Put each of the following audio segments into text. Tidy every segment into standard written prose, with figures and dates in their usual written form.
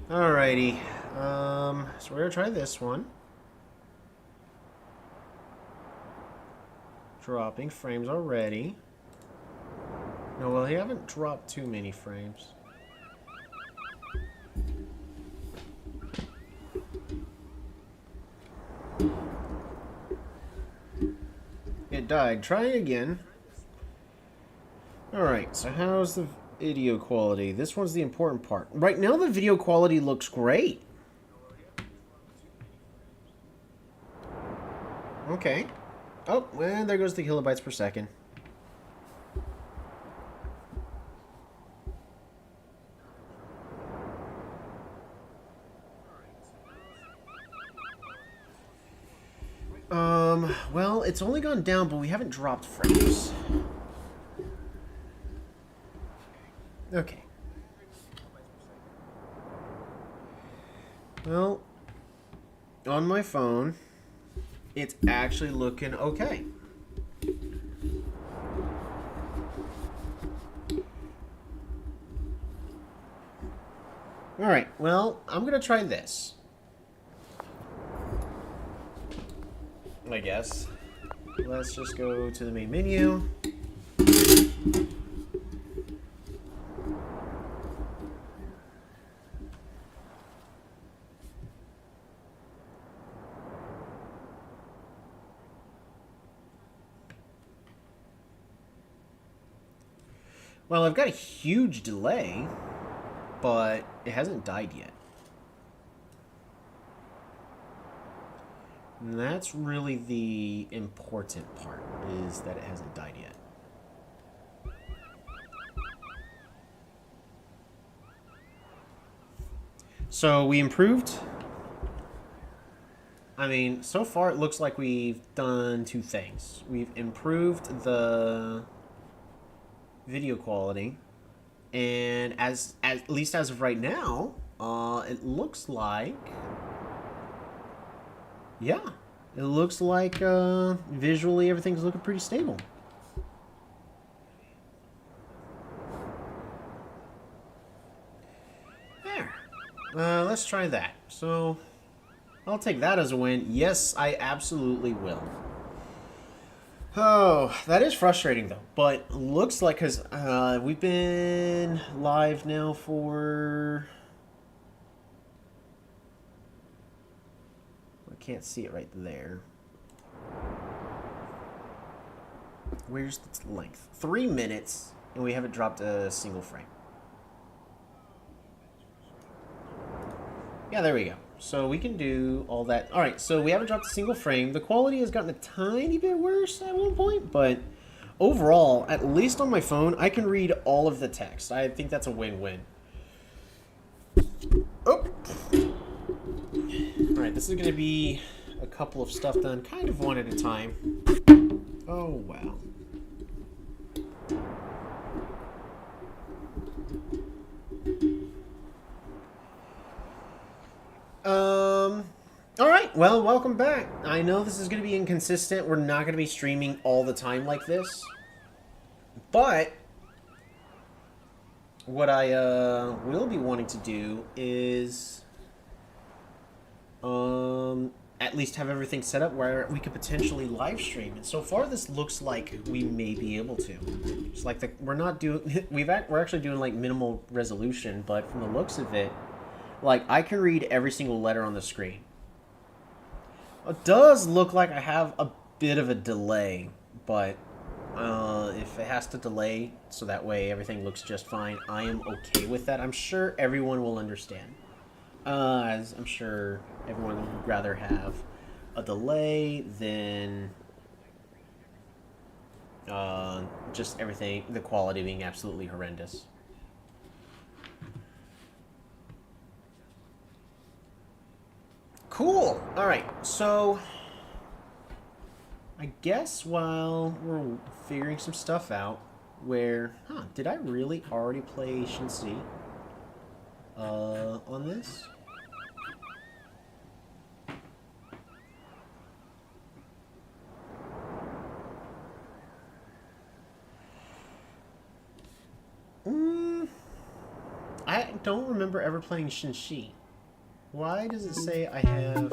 Alrighty. So we're gonna try this one. Dropping frames already. No, well, he haven't dropped too many frames. It died. Try again. Alright, so how's the video quality? This one's the important part. Right now the video quality looks great. Okay. Oh, and there goes the kilobytes per second. Well, it's only gone down, but we haven't dropped frames. Okay. Well, on my phone, it's actually looking okay. Alright, well, I'm gonna try this. I guess. Let's just go to the main menu. Well, I've got a huge delay, but it hasn't died yet. And that's really the important part, is that it hasn't died yet. So we improved. I mean, so far it looks like we've done two things. We've improved the video quality, and at least as of right now, it looks like, yeah, it looks like visually everything's looking pretty stable. There. Let's try that. So I'll take that as a win. Yes, I absolutely will. Oh, that is frustrating though. But looks like, because we've been live now for... I can't see it right there. Where's the length? 3 minutes, and we haven't dropped a single frame. Yeah, there we go. So we can do all that. All right, so we haven't dropped a single frame. The quality has gotten a tiny bit worse at one point, but overall, at least on my phone, I can read all of the text. I think that's a win-win. Oh! All right, this is going to be a couple of stuff done kind of one at a time. Oh, wow. Alright, well, welcome back. I know this is going to be inconsistent. We're not going to be streaming all the time like this. But what I will be wanting to do is at least have everything set up where we could potentially live stream. And so far this looks like we may be able to. It's like we're not doing we're actually doing like minimal resolution, but from the looks of it, like I can read every single letter on the screen. It does look like I have a bit of a delay, but if it has to delay so that way everything looks just fine, I am okay with that. I'm sure everyone will understand. As I'm sure everyone would rather have a delay than just everything, the quality being absolutely horrendous. Cool. All right. So I guess while we're figuring some stuff out, did I really already play Shinsi on this? I don't remember ever playing Shinshi. Why does it say I have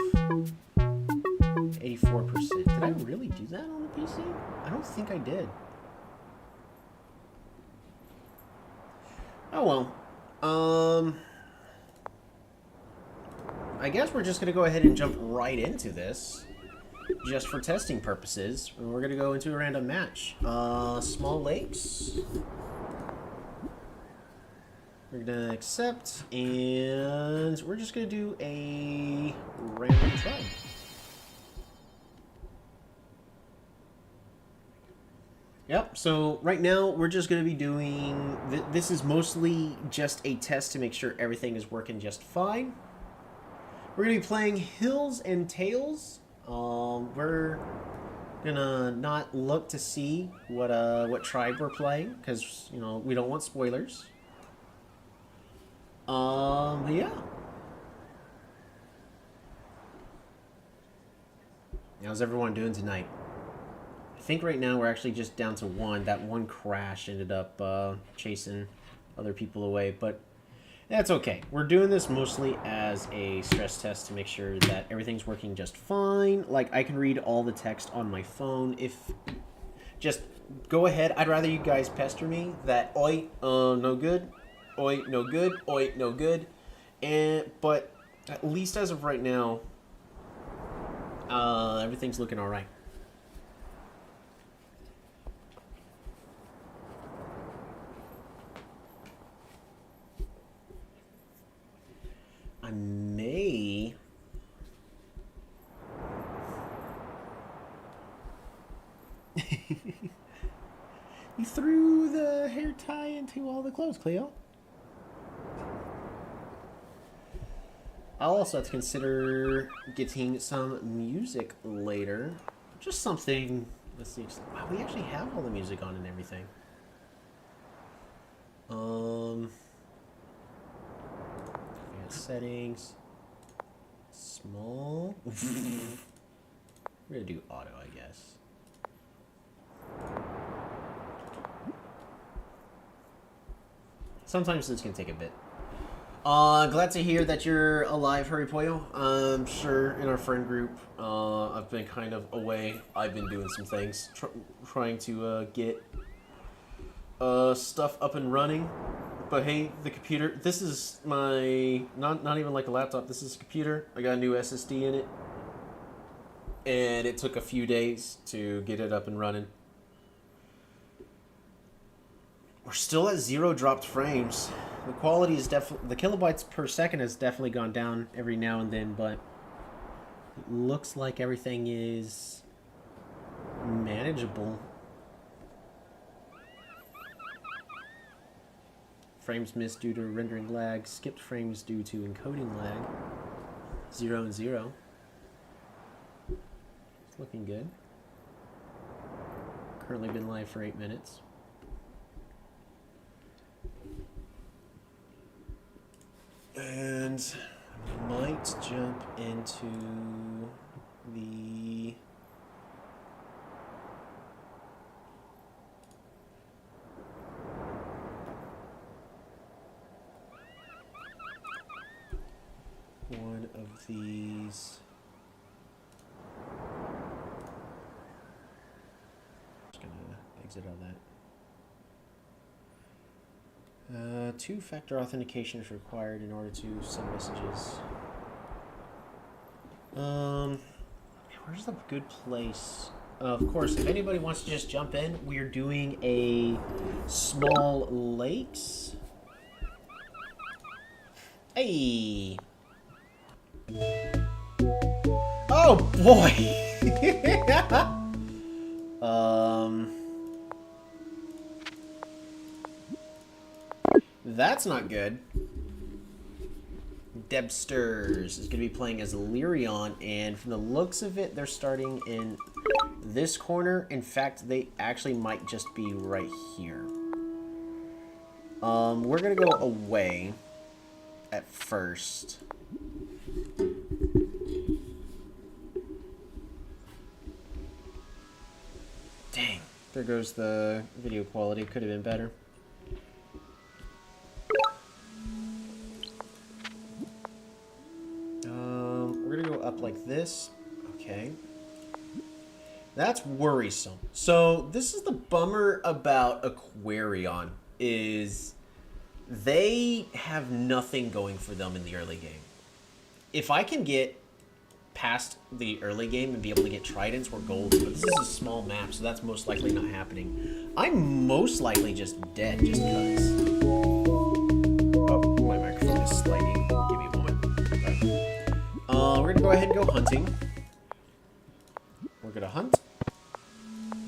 84%? Did I really do that on the PC? I don't think I did. Oh well. I guess we're just going to go ahead and jump right into this. Just for testing purposes. We're going to go into a random match. Small lakes. We're going to accept. And we're just going to do a random try. Yep, so right now we're just going to be doing... This is mostly just a test to make sure everything is working just fine. We're going to be playing Hills and Tales. We're gonna not look to see what tribe we're playing, because, you know, we don't want spoilers. But yeah. How's everyone doing tonight? I think right now we're actually just down to one. That one crash ended up chasing other people away, but that's okay. We're doing this mostly as a stress test to make sure that everything's working just fine. Like, I can read all the text on my phone. If... Just go ahead. I'd rather you guys pester me that, oi, no good. Oi, no good. Oi, no good. But at least as of right now, everything's looking alright. I may... You threw the hair tie into all the clothes, Cleo. I'll also have to consider getting some music later. Just something... Let's see. Wow, we actually have all the music on and everything. Settings. Small. We're gonna do auto, I guess. Sometimes this can take a bit. Glad to hear that you're alive, Hurry Pollo. I'm sure in our friend group, I've been kind of away. I've been doing some things, trying to get stuff up and running. But hey, the computer, this is my, not even like a laptop, this is a computer. I got a new SSD in it. And it took a few days to get it up and running. We're still at 0 dropped frames. The quality is definitely, the kilobytes per second has definitely gone down every now and then, but it looks like everything is manageable. Frames missed due to rendering lag. Skipped frames due to encoding lag. 0 and 0. It's looking good. Currently been live for 8 minutes. And I might jump into the... one of these. Just gonna exit out that. Two-factor authentication is required in order to send messages. Where's the good place? Of course, if anybody wants to just jump in, we're doing a small lakes. Hey. Oh boy! That's not good. Debsters is going to be playing as Lyrion, and from the looks of it, they're starting in this corner. In fact, they actually might just be right here. We're going to go away at first. Dang, there goes the video quality. Could have been better. up like this. Okay. That's worrisome. So this is the bummer about Aquarion, is they have nothing going for them in the early game. If I can get past the early game and be able to get tridents or gold, but this is a small map, so that's most likely not happening. I'm most likely just dead just because. Oh, my microphone is sliding. Give me a moment. Okay. We're gonna go ahead and go hunting. We're gonna hunt.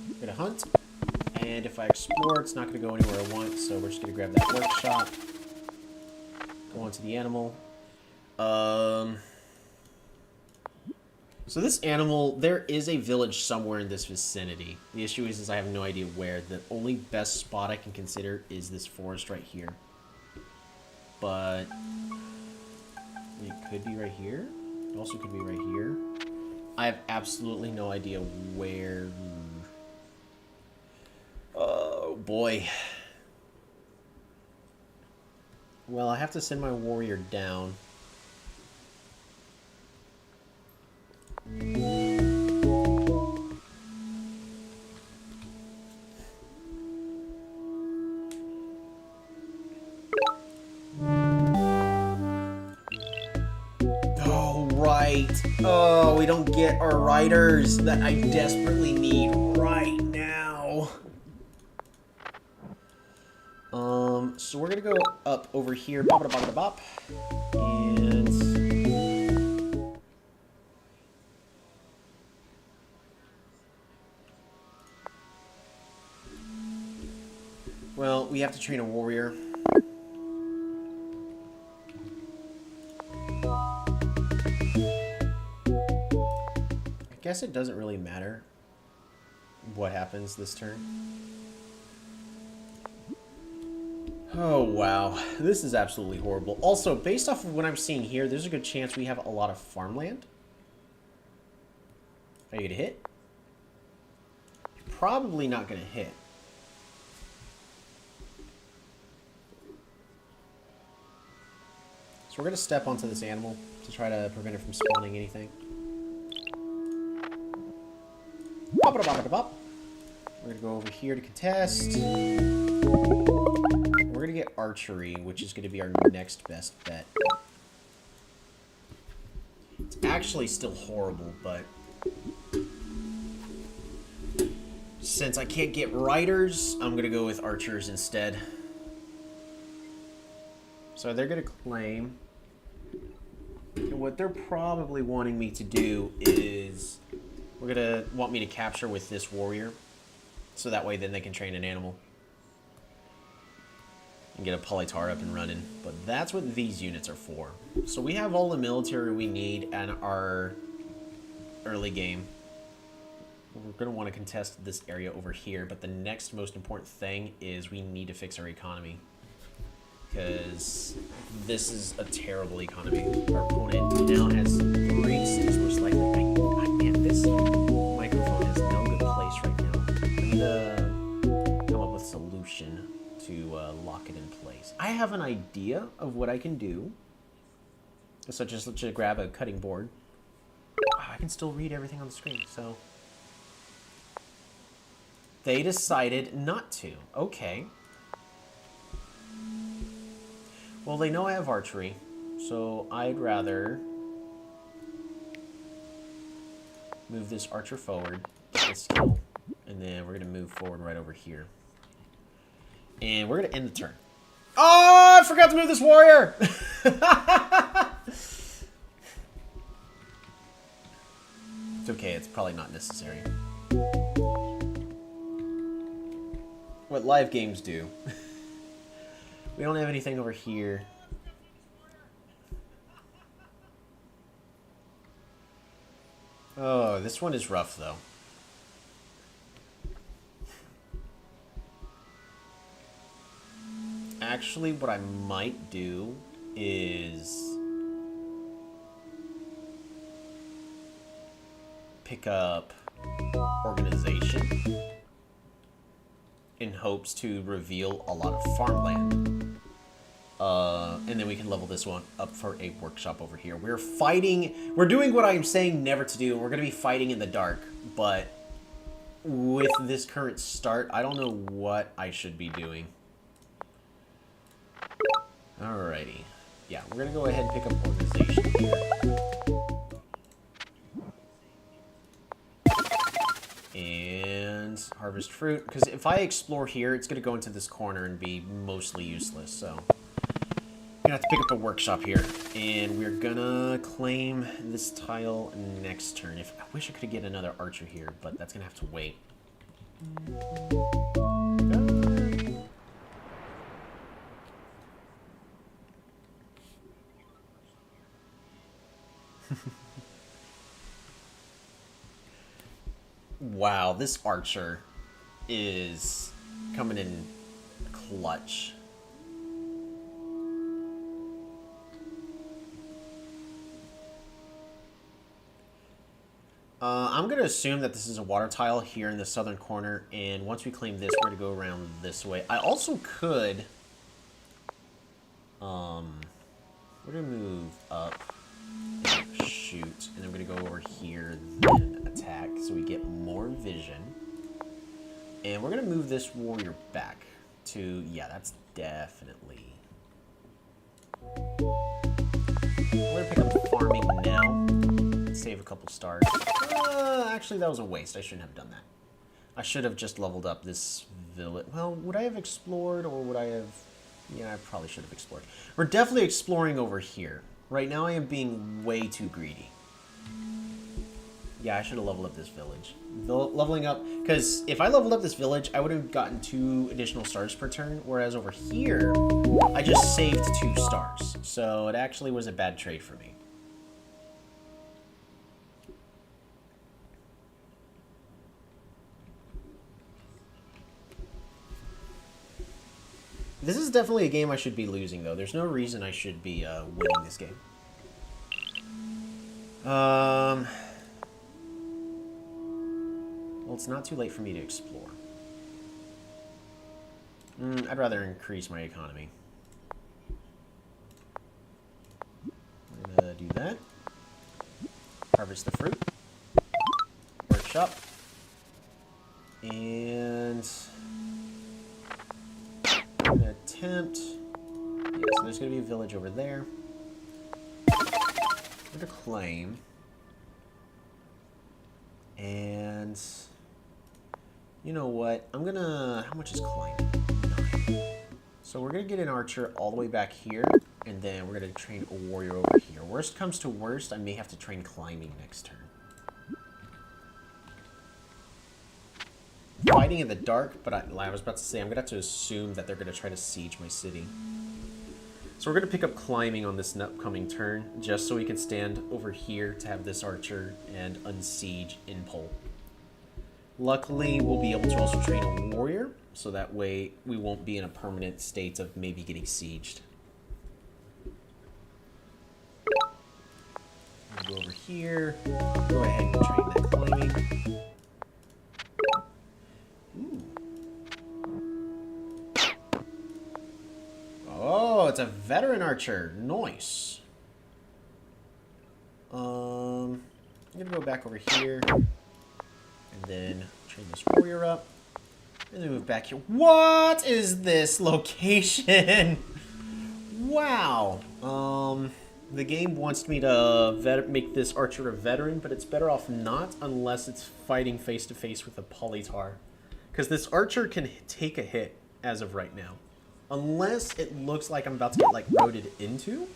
We're gonna hunt. And if I explore, it's not gonna go anywhere I want, so we're just gonna grab that workshop. Go on to the animal. So this animal, there is a village somewhere in this vicinity. The issue is I have no idea where. The only best spot I can consider is this forest right here. But it could be right here. It also could be right here. I have absolutely no idea where. Oh boy. Well, I have to send my warrior down. Oh, right. Oh, we don't get our riders that I desperately need right now. So we're gonna go up over here, bop, bop, bop, bop, and well, we have to train a warrior. I guess it doesn't really matter what happens this turn. Oh, wow. This is absolutely horrible. Also, based off of what I'm seeing here, there's a good chance we have a lot of farmland. Are you going to hit? You're probably not going to hit. So we're going to step onto this animal to try to prevent it from spawning anything. Bop, bop, bop, bop. We're going to go over here to contest. We're going to get archery, which is going to be our next best bet. It's actually still horrible, but since I can't get riders, I'm going to go with archers instead. So they're going to claim. And what they're probably wanting me to do is we're going to want me to capture with this warrior. So that way then they can train an animal. And get a Polytar up and running. But that's what these units are for. So we have all the military we need in our early game. We're going to want to contest this area over here. But the next most important thing is we need to fix our economy. Because this is a terrible economy. Our opponent now has 3 cities most likely. Man, this microphone is no good place right now. I'm going to come up with a solution to lock it in place. I have an idea of what I can do. Such as, let's just grab a cutting board. I can still read everything on the screen, so. They decided not to. Okay. Well, they know I have archery, so I'd rather move this archer forward, get this skill, and then we're going to move forward right over here. And we're going to end the turn. Oh, I forgot to move this warrior! It's okay, it's probably not necessary. What live games do. We don't have anything over here. Oh, this one is rough, though. Actually, what I might do is pick up organization in hopes to reveal a lot of farmland. And then we can level this one up for a workshop over here. We're fighting. We're doing what I'm saying never to do. We're going to be fighting in the dark. But with this current start, I don't know what I should be doing. Alrighty. Yeah, we're going to go ahead and pick up organization here. And harvest fruit. Because if I explore here, it's going to go into this corner and be mostly useless. So I'm going to have to pick up a workshop here. And we're going to claim this tile next turn. I wish I could get another archer here, but that's going to have to wait. Wow, this archer is coming in clutch. I'm going to assume that this is a water tile here in the southern corner, and once we claim this, we're going to go around this way. I also could... we're going to move up and shoot, and then we're going to go over here, then attack, so we get more vision. And we're going to move this warrior back to... Yeah, that's definitely... We're going to pick up farming now. Save a couple stars. Actually, that was a waste. I shouldn't have done that. I should have just leveled up this village. Well, would I have explored, or would I have... Yeah, I probably should have explored. We're definitely exploring over here. Right now, I am being way too greedy. Yeah, I should have leveled up this village. Leveling up... Because if I leveled up this village, I would have gotten 2 additional stars per turn. Whereas over here, I just saved 2 stars. So it actually was a bad trade for me. This is definitely a game I should be losing, though. There's no reason I should be winning this game. Well, it's not too late for me to explore. I'd rather increase my economy. We're gonna do that. Harvest the fruit. Workshop. And... I'm gonna attempt. Yeah, so there's gonna be a village over there. I'm gonna claim. And you know what? I'm gonna... How much is climbing? 9. So we're gonna get an archer all the way back here, and then we're gonna train a warrior over here. Worst comes to worst, I may have to train climbing next turn. Fighting in the dark, but I was about to say, I'm going to have to assume that they're going to try to siege my city. So we're going to pick up climbing on this upcoming turn, just so we can stand over here to have this archer and unsiege Inpol. Luckily, we'll be able to also train a warrior, so that way we won't be in a permanent state of maybe getting sieged. Go over here, go ahead and train that climbing. Oh, it's a veteran archer. Nice. I'm gonna go back over here, and then train this warrior up, and then move back here. What is this location? Wow. The game wants me to make this archer a veteran, but it's better off not unless it's fighting face to face with a Polytar, because this archer can take a hit as of right now. Unless it looks like I'm about to get, like, roaded into.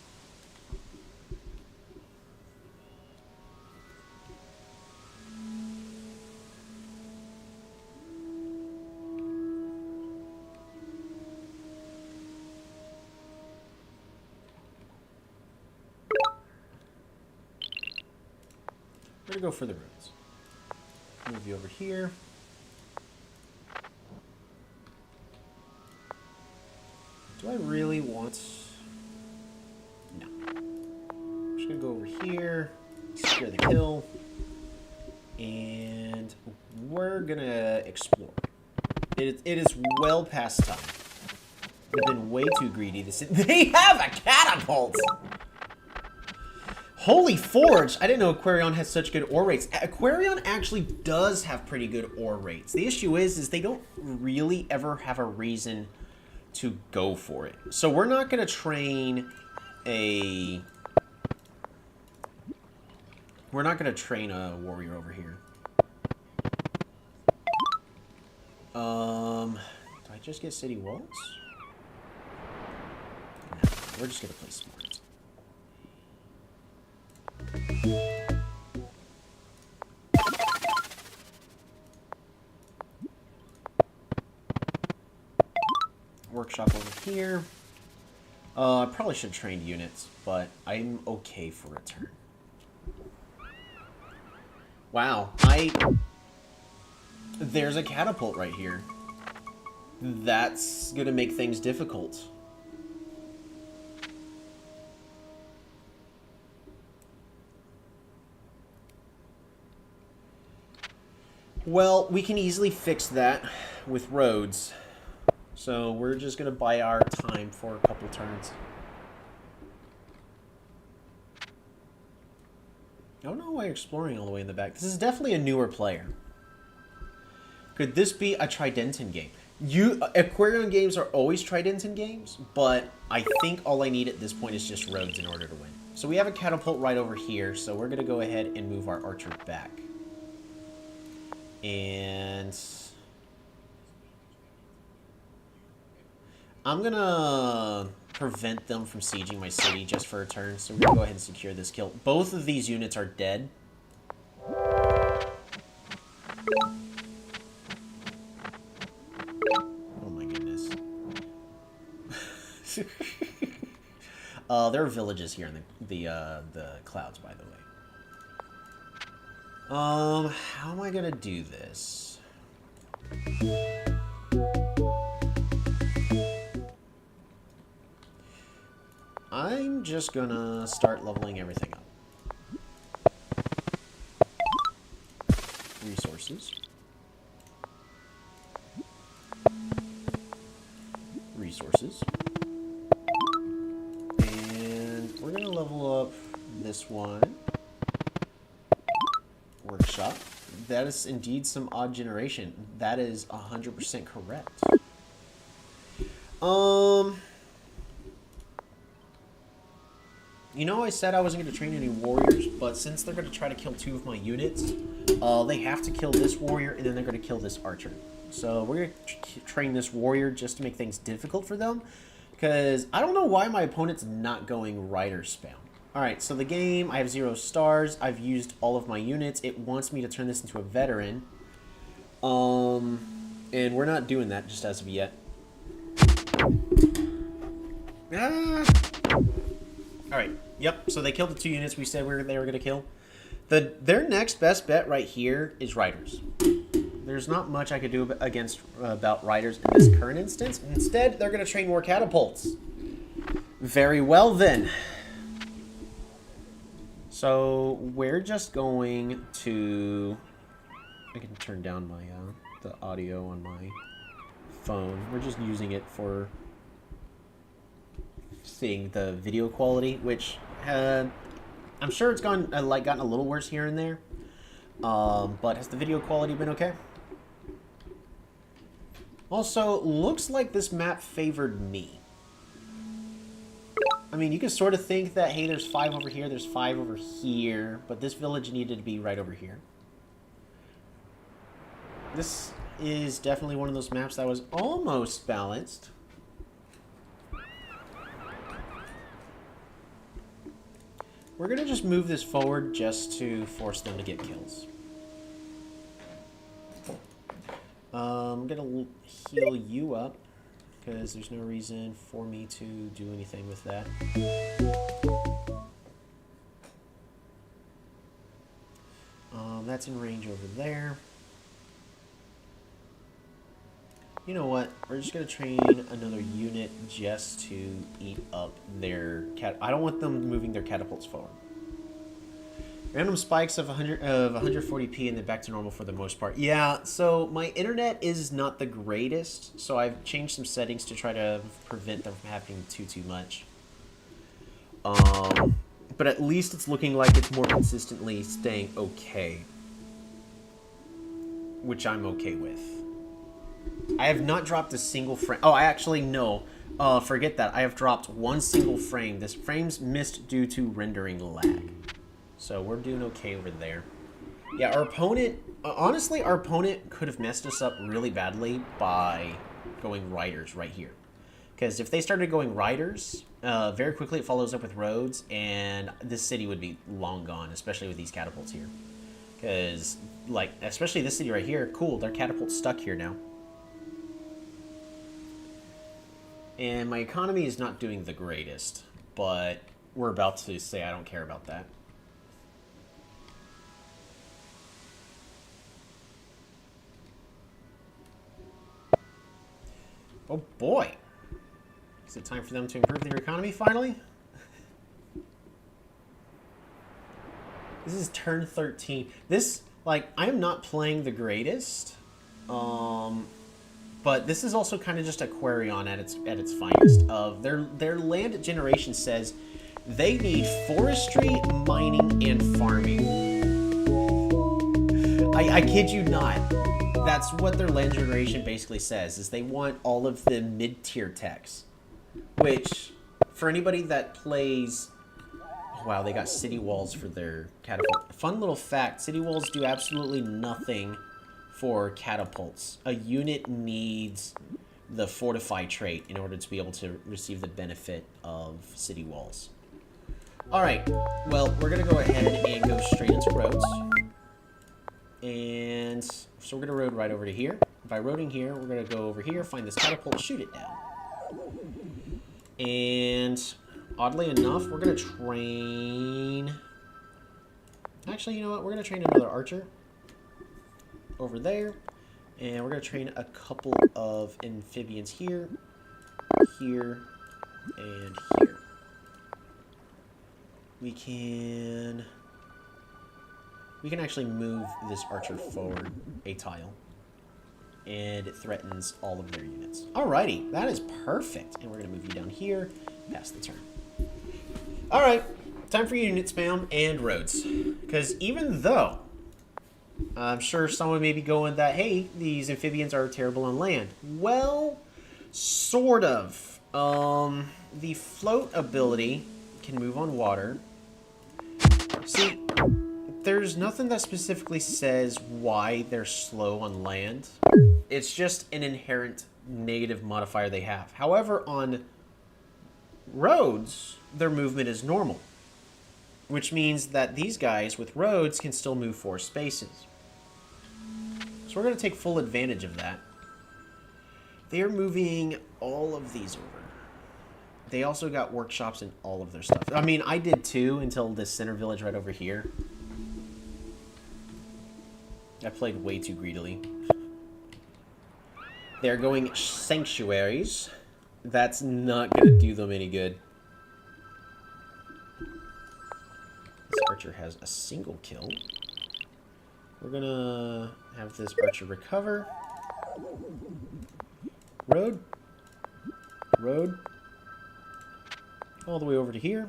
We're gonna go for the runes. Move you over here. Do I really want... No. I'm just going to go over here, secure the kill, and we're going to explore. It is well past time. They've been way too greedy. They have a catapult! Holy Forge! I didn't know Aquarion has such good ore rates. Aquarion actually does have pretty good ore rates. The issue is they don't really ever have a reason to go for it. So we're not going to train a... We're not going to train a warrior over here. Do I just get city walls? No, we're just going to play smart. Workshop over here. I probably should have trained units, but I'm okay for a turn. Wow, there's a catapult right here. That's gonna make things difficult. Well, we can easily fix that with roads. So we're just going to buy our time for a couple turns. I don't know why you're exploring all the way in the back. This is definitely a newer player. Could this be a Tridentin game? Aquarion games are always Tridentin games, but I think all I need at this point is just roads in order to win. So we have a catapult right over here, so we're going to go ahead and move our archer back. And I'm going to prevent them from sieging my city just for a turn, so we're going to go ahead and secure this kill. Both of these units are dead. Oh my goodness. There are villages here in the clouds, by the way. How am I gonna do this? I'm just gonna start leveling everything up. Resources. Resources. And we're gonna level up this one. Workshop. That is indeed some odd generation. That is 100% correct. You know, I said I wasn't going to train any warriors, but since they're going to try to kill 2 of my units, they have to kill this warrior, and then they're going to kill this archer. So we're going to train this warrior just to make things difficult for them, because I don't know why my opponent's not going rider spam. Alright, so the game, I have 0 stars. I've used all of my units. It wants me to turn this into a veteran. And we're not doing that just as of yet. Alright, yep, so they killed the 2 units we said they were going to kill. Their next best bet right here is riders. There's not much I could do about riders in this current instance. Instead, they're going to train more catapults. Very well, then. So we're just going to... I can turn down my the audio on my phone. We're just using it for seeing the video quality, which I'm sure it's gotten a little worse here and there. But has the video quality been okay? Also, looks like this map favored me. I mean, you can sort of think that, hey, there's 5 over here, there's 5 over here, but this village needed to be right over here. This is definitely one of those maps that was almost balanced. We're going to just move this forward just to force them to get kills. I'm going to heal you up, because there's no reason for me to do anything with that. That's in range over there. You know what? We're just going to train another unit just to eat up their cat. I don't want them moving their catapults forward. Random spikes of 140p and then back to normal for the most part. Yeah, so my internet is not the greatest, so I've changed some settings to try to prevent them from happening too much. But at least it's looking like it's more consistently staying okay, which I'm okay with. I have not dropped a single frame. Oh, I actually no. Forget that. I have dropped one single frame. This frame's missed due to rendering lag. So we're doing okay over there. Yeah, our opponent... honestly, our opponent could have messed us up really badly by going riders right here. Because if they started going riders, very quickly it follows up with roads, and this city would be long gone, especially with these catapults here. Because, like, especially this city right here, cool, their catapult's stuck here now. And my economy is not doing the greatest, but we're about to say I don't care about that. Oh boy. Is it time for them to improve their economy finally? This is turn 13. This, like, I am not playing the greatest. But this is also kind of just Aquarion at its finest. Their land generation says they need forestry, mining, and farming. I kid you not. That's what their land generation basically says, is they want all of the mid-tier techs. Which, for anybody that plays... Oh, wow, they got city walls for their catapult. Fun little fact, city walls do absolutely nothing for catapults. A unit needs the fortify trait in order to be able to receive the benefit of city walls. Alright, well, we're going to go ahead and go straight into roads. And so we're going to road right over to here. By roading here, we're going to go over here, find this catapult, shoot it down. And oddly enough, we're going to train... Actually, you know what? We're going to train another archer over there. And we're going to train a couple of amphibians here, here, and here. We can actually move this archer forward a tile. And it threatens all of their units. Alrighty, that is perfect. And we're going to move you down here, past the turn. Alright, time for unit spam and roads. Because even though I'm sure someone may be going that, hey, these amphibians are terrible on land. Well, sort of. The float ability can move on water. See, there's nothing that specifically says why they're slow on land. It's just an inherent negative modifier they have. However, on roads, their movement is normal, which means that these guys with roads can still move 4 spaces. So we're going to take full advantage of that. They are moving all of these over. They also got workshops in all of their stuff. I mean, I did too until this center village right over here. I played way too greedily. They're going sanctuaries. That's not going to do them any good. This archer has a single kill. We're going to have this archer recover. Road. Road. All the way over to here.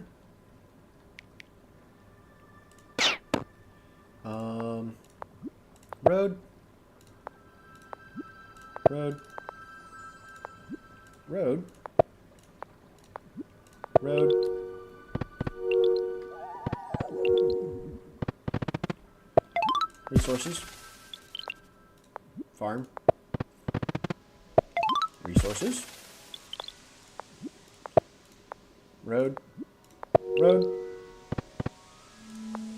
Road. Road. Road. Road. Resources. Farm. Resources. Road. Road.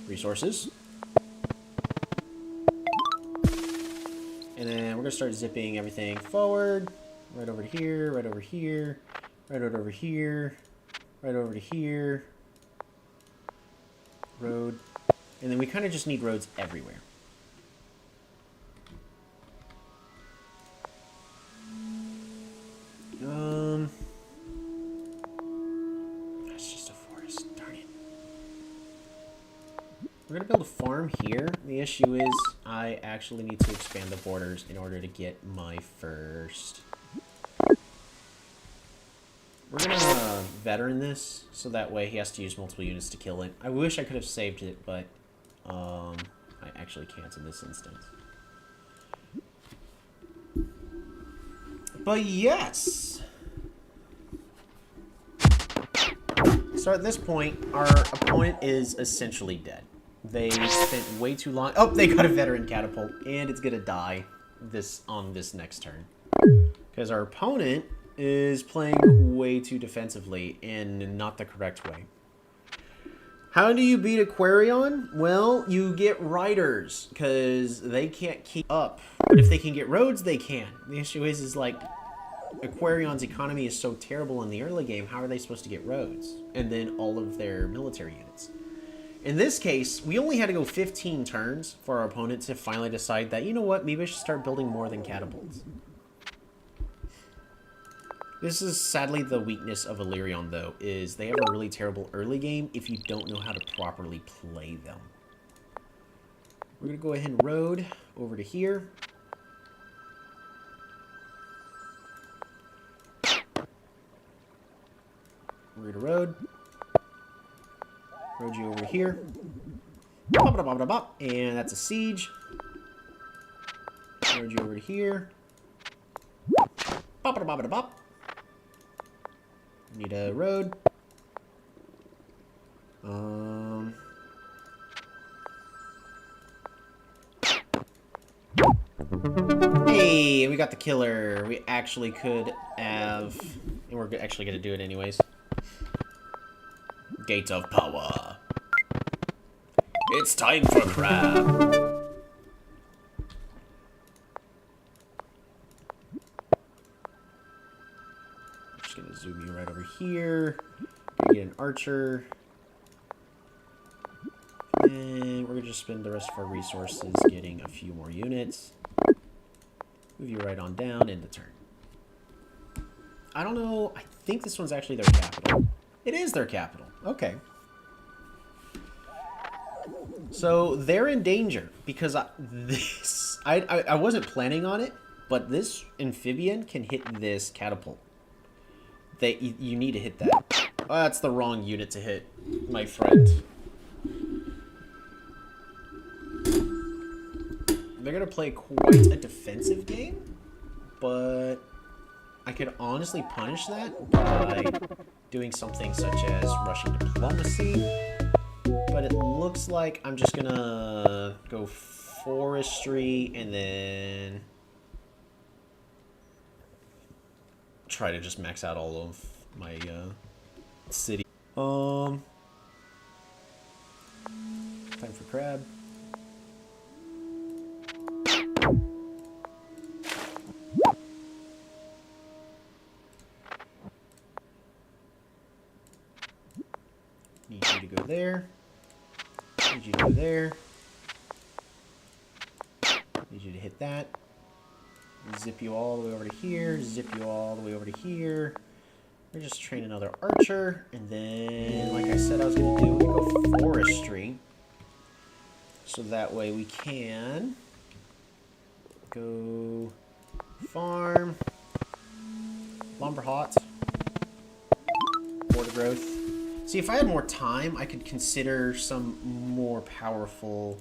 Resources. And then we're going to start zipping everything forward. Right over to here, right over here, right over here, right over to here. Road. And then we kind of just need roads everywhere. That's just a forest. Darn it. We're we're going to build a farm here. The issue is I actually need to expand the borders in order to get my first... We're going to veteran this, so that way he has to use multiple units to kill it. I wish I could have saved it, but I actually can't in this instance. But yes! So at this point, our opponent is essentially dead. They spent way too long... Oh, they got a veteran catapult, and it's gonna die on this next turn. Because our opponent is playing way too defensively in not the correct way. How do you beat Aquarion? Well, you get riders, because they can't keep up. But if they can get roads, they can. The issue is like, Aquarion's economy is so terrible in the early game, how are they supposed to get roads? And then all of their military units. In this case, we only had to go 15 turns for our opponent to finally decide that, you know what, maybe I should start building more than catapults. This is sadly the weakness of Illyrion, though, is they have a really terrible early game if you don't know how to properly play them. We're going to go ahead and road over to here. We're going to road. Road you over here. And that's a siege. Road you over to here. Need a road. Hey, we got the killer. We actually could have... And we're actually going to do it anyways. Gate of Power. It's time for crab. Just gonna zoom you right over here. Get an archer. And we're gonna just spend the rest of our resources getting a few more units. Move you right on down into turn. I don't know. I think this one's actually their capital. It is their capital. Okay. So they're in danger because I wasn't planning on it, but this amphibian can hit this catapult. You need to hit that. Oh, that's the wrong unit to hit, my friend. They're gonna play quite a defensive game, but I could honestly punish that by doing something such as rushing diplomacy. But it looks like I'm just gonna go forestry and then try to just max out all of my city. Time for crab. Need you to go there. Need you to go there. Need you to hit that. Zip you all the way over to here. Zip you all the way over to here. We're just train another archer. And then, like I said I was going to do, we go forestry. So that way we can go farm. Lumber hot. Border growth. See, if I had more time, I could consider some more powerful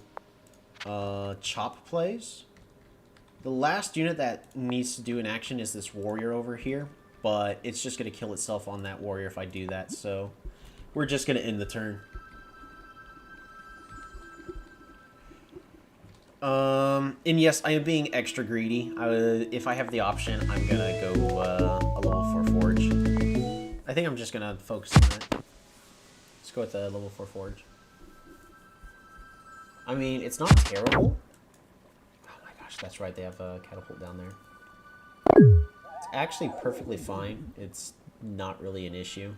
chop plays. The last unit that needs to do an action is this warrior over here, but it's just going to kill itself on that warrior if I do that, so we're just going to end the turn. And yes, I am being extra greedy. If I have the option, I'm going to go a level 4 forge. I think I'm just going to focus on that. Let's go with the level 4 forge. I mean, it's not terrible. Oh my gosh, that's right. They have a catapult down there. It's actually perfectly fine. It's not really an issue.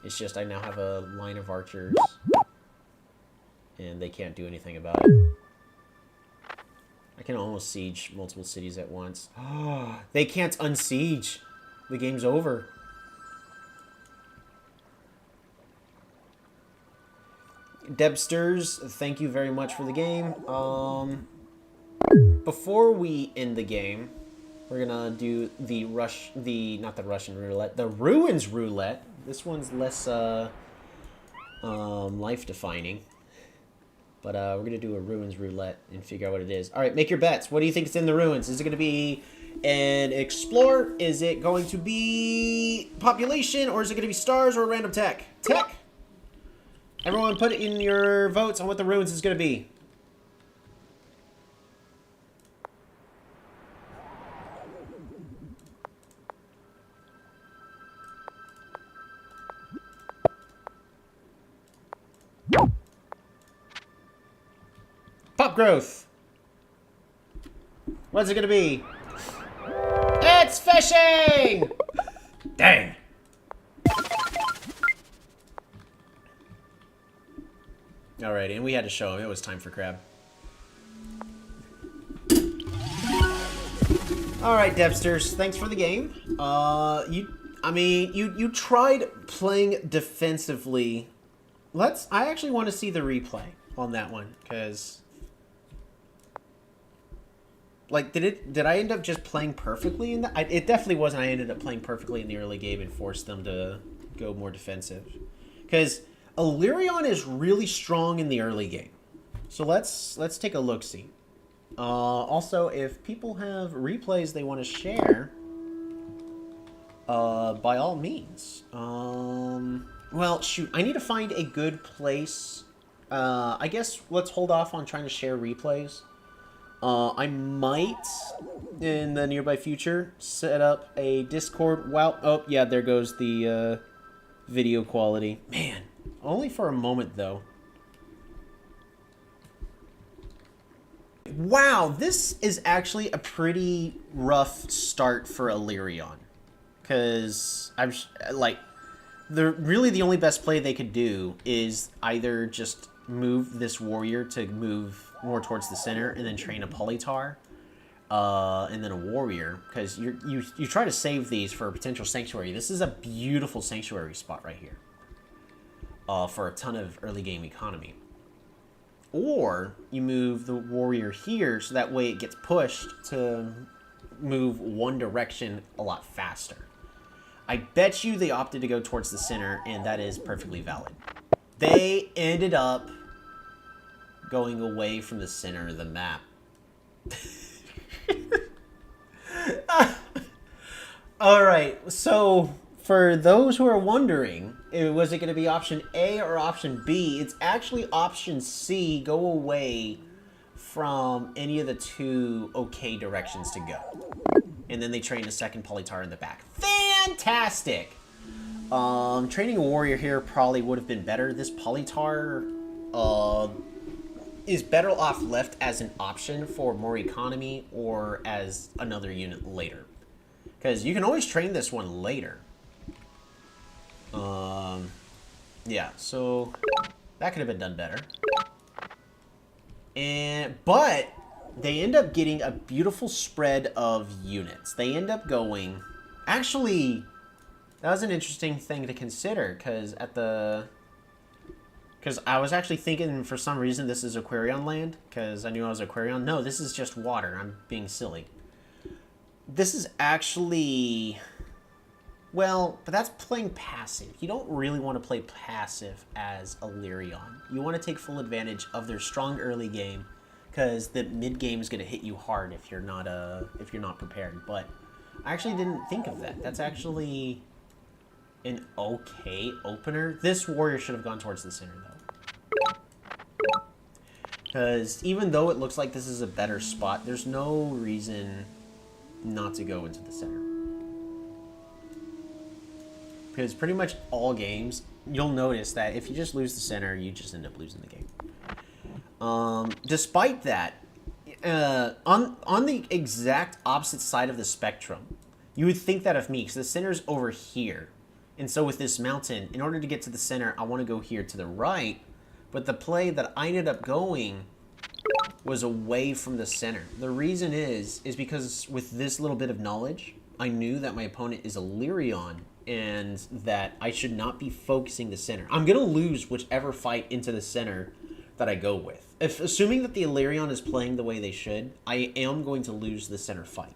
It's just I now have a line of archers. And they can't do anything about it. I can almost siege multiple cities at once. Oh, they can't unsiege. The game's over. Debsters, thank you very much for the game. Before we end the game, we're gonna do the not the Russian roulette, the Ruins roulette. This one's less life-defining. But we're gonna do a Ruins roulette and figure out what it is. All right, make your bets. What do you think is in the ruins? Is it gonna be an explore? Is it going to be population, or is it gonna be stars or random tech? Tech. Everyone, put in your votes on what the ruins is gonna be. Pop growth. What's it gonna be? It's fishing! Dang. Alrighty, and we had to show him. It was time for crab. Alright, Debsters, thanks for the game. You tried playing defensively. I actually want to see the replay on that one, because... Like, did I end up just playing perfectly in that? It definitely wasn't. I ended up playing perfectly in the early game and forced them to go more defensive. Because Illyrion is really strong in the early game. So let's take a look-see. Also, if people have replays they want to share, by all means. Well, shoot, I need to find a good place. I guess let's hold off on trying to share replays. I might, in the nearby future, set up a Discord. Wow. Oh, yeah, there goes the video quality. Man, only for a moment, though. Wow, this is actually a pretty rough start for Illyrion. Because, really the only best play they could do is either just move this warrior to move more towards the center, and then train a Polytar, and then a warrior, because you try to save these for a potential sanctuary. This is a beautiful sanctuary spot right here, for a ton of early game economy. Or you move the warrior here, so that way it gets pushed to move one direction a lot faster. I bet you they opted to go towards the center, and that is perfectly valid. They ended up going away from the center of the map. Alright, so for those who are wondering, was it going to be option A or option B? It's actually option C, go away from any of the two okay directions to go. And then they trained a second Polytar in the back. Fantastic! Training a warrior here probably would have been better. This Polytar, is better off left as an option for more economy or as another unit later. Because you can always train this one later. Yeah, so that could have been done better. But they end up getting a beautiful spread of units. They end up going... Actually, that was an interesting thing to consider, because I was actually thinking, for some reason, this is Aquarion land, because I knew I was Aquarion. No, this is just water. I'm being silly. This is actually... Well, but that's playing passive. You don't really want to play passive as Illyrion. You want to take full advantage of their strong early game, because the mid game is going to hit you hard if you're not prepared. But I actually didn't think of that. That's actually an okay opener. This warrior should have gone towards the center, though. Because even though it looks like this is a better spot, there's no reason not to go into the center. Because pretty much all games, you'll notice that if you just lose the center, you just end up losing the game. Despite that, on the exact opposite side of the spectrum, you would think that of me, because the center's over here. And so with this mountain, in order to get to the center, I want to go here to the right. But the play that I ended up going was away from the center. The reason is because with this little bit of knowledge, I knew that my opponent is Illyrion, and that I should not be focusing the center. I'm going to lose whichever fight into the center that I go with. If assuming that the Illyrion is playing the way they should, I am going to lose the center fight.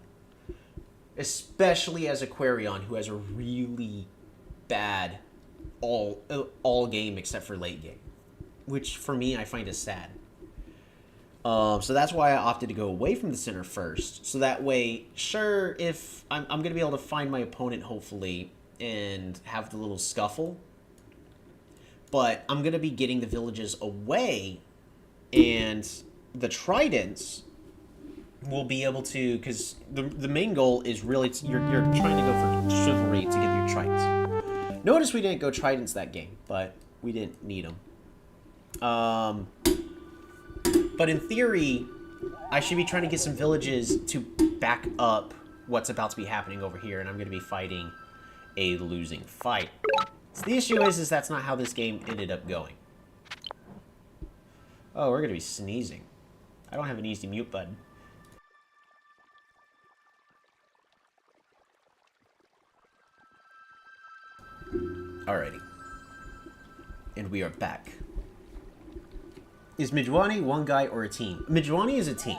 Especially as Aquarion, who has a really bad all game except for late game, which for me I find is sad. So that's why I opted to go away from the center first. So that way, sure, if I'm going to be able to find my opponent, hopefully, and have the little scuffle. But I'm going to be getting the villages away, and the tridents will be able to, because the main goal is really, you're trying to go for chivalry to get your tridents. Notice we didn't go tridents that game, but we didn't need them. But in theory, I should be trying to get some villages to back up what's about to be happening over here, and I'm going to be fighting a losing fight. So the issue is that's not how this game ended up going. Oh, we're going to be sneezing. I don't have an easy mute button. Alrighty. And we are back. Is Mijwani one guy or a team? Mijwani is a team.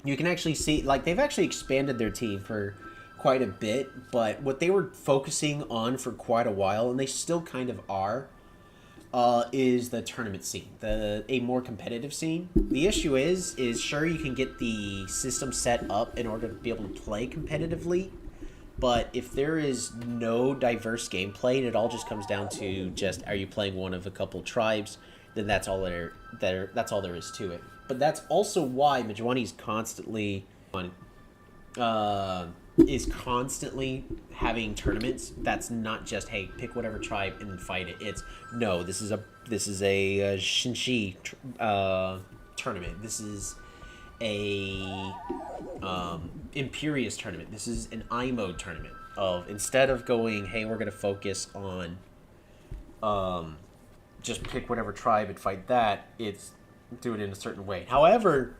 You can actually see, like, they've actually expanded their team for quite a bit, but what they were focusing on for quite a while, and they still kind of are, is the tournament scene, a more competitive scene. The issue is sure, you can get the system set up in order to be able to play competitively, but if there is no diverse gameplay and it all just comes down to just, are you playing one of a couple tribes, then that's all that's all there is to it. But that's also why Mijwani is constantly having tournaments. That's not just, hey, pick whatever tribe and fight it. It's no, this is a Shinshi tournament. This is a Imperious tournament. This is an I-mode tournament. Instead of going, hey, we're gonna focus on just pick whatever tribe and fight that, it's do it in a certain way. However,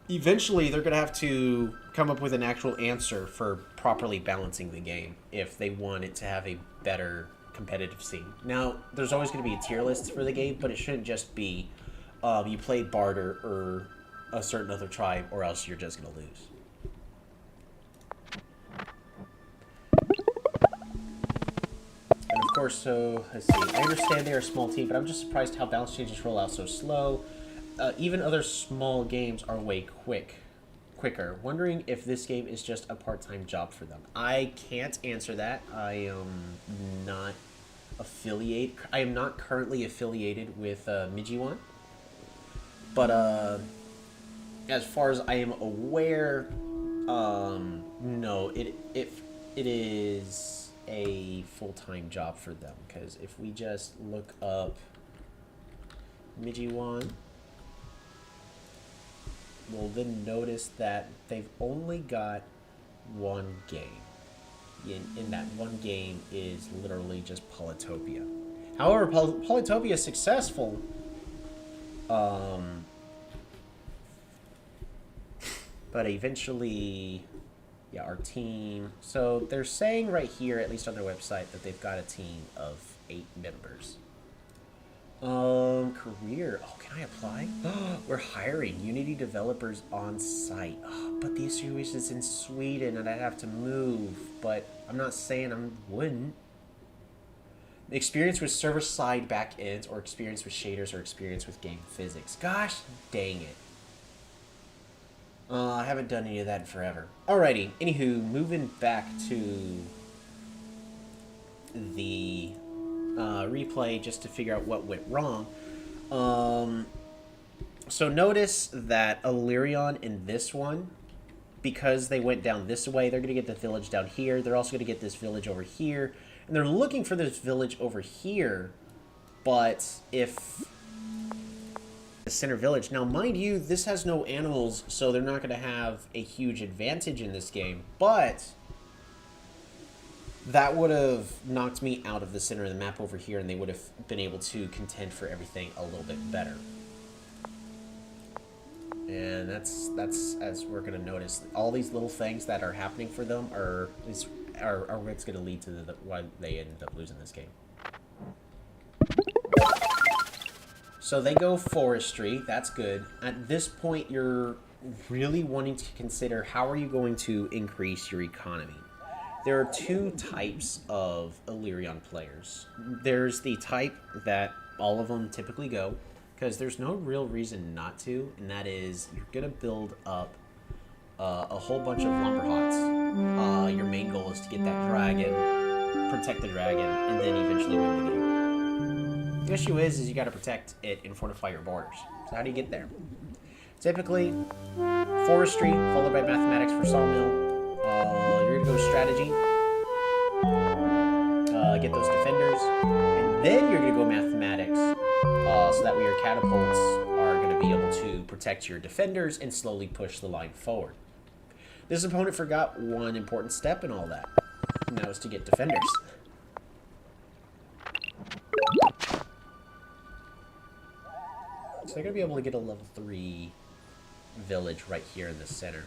eventually they're going to have to come up with an actual answer for properly balancing the game if they want it to have a better competitive scene. Now, there's always going to be a tier list for the game, but it shouldn't just be you play Barter or a certain other tribe, or else you're just going to lose. And of course, so, let's see. I understand they're a small team, but I'm just surprised how balance changes roll out so slow. Even other small games are way quicker. Wondering if this game is just a part-time job for them. I can't answer that. I am not currently affiliated with Mijiwan. But as far as I am aware, no, it is a full-time job for them, because if we just look up Mijiwan, we'll then notice that they've only got one game. In that one game is literally just Polytopia. However, Polytopia is successful. But eventually, yeah, our team. So they're saying right here, at least on their website, that they've got a team of 8 members. Career. Oh, can I apply? We're hiring Unity developers on site. Oh, but the issue is it's in Sweden and I'd have to move. But I'm not saying I wouldn't. Experience with server-side backends, or experience with shaders, or experience with game physics. Gosh dang it. I haven't done any of that in forever. Alrighty. Anywho, moving back to the replay just to figure out what went wrong. So notice that Illyrion in this one, because they went down this way, they're going to get the village down here. They're also going to get this village over here. And they're looking for this village over here. But if the center village, now mind you, this has no animals, so they're not going to have a huge advantage in this game. But that would have knocked me out of the center of the map over here, and they would have been able to contend for everything a little bit better. And that's as we're going to notice, all these little things that are happening for them are are what's going to lead to why they ended up losing this game. So they go forestry. That's good. At this point, you're really wanting to consider how are you going to increase your economy. There are two types of Illyrian players. There's the type that all of them typically go, because there's no real reason not to, and that is you're going to build up a whole bunch of lumber huts. Your main goal is to get that dragon, protect the dragon, and then eventually win the game. The issue is you got to protect it and fortify your borders. So how do you get there? Typically, forestry followed by mathematics for sawmill. You're gonna go strategy, get those defenders, and then you're gonna go mathematics, so that way your catapults are gonna be able to protect your defenders and slowly push the line forward. This opponent forgot one important step in all that, and that was to get defenders. So they're gonna be able to get a level 3 village right here in the center.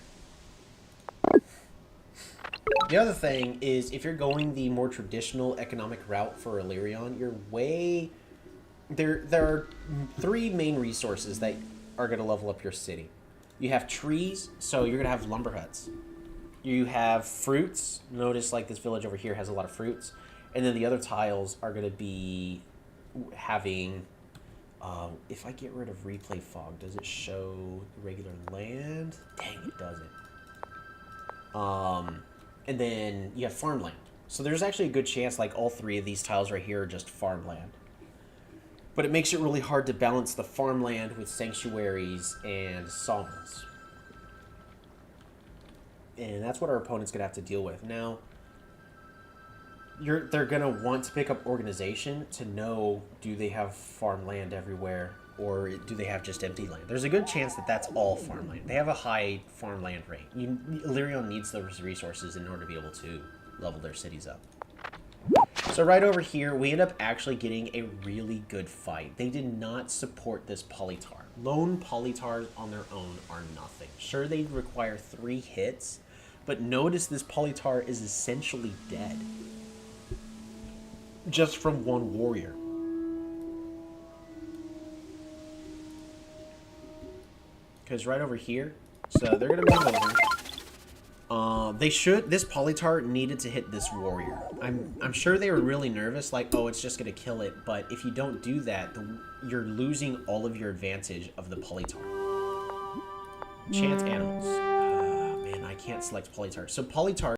The other thing is, if you're going the more traditional economic route for Illyrian, you're way... There are 3 main resources that are going to level up your city. You have trees, so you're going to have lumber huts. You have fruits. Notice, like, this village over here has a lot of fruits. And then the other tiles are going to be having... if I get rid of replay fog, does it show regular land? Dang, it doesn't. And then you have farmland. So there's actually a good chance like all 3 of these tiles right here are just farmland. But it makes it really hard to balance the farmland with sanctuaries and sawmills. And that's what our opponent's going to have to deal with. Now, they're going to want to pick up organization to know, do they have farmland everywhere, or do they have just empty land? There's a good chance that that's all farmland. They have a high farmland rate. Illyrian needs those resources in order to be able to level their cities up. So right over here, we end up actually getting a really good fight. They did not support this Polytar. Lone Polytars on their own are nothing. Sure, they require 3 hits, but notice this Polytar is essentially dead. Just from one warrior. Because right over here, so they're going to move over. This Polytar needed to hit this warrior. I'm sure they were really nervous, like, oh, it's just going to kill it. But if you don't do that, you're losing all of your advantage of the Polytar. Chance animals. Man, I can't select Polytar. So Polytar...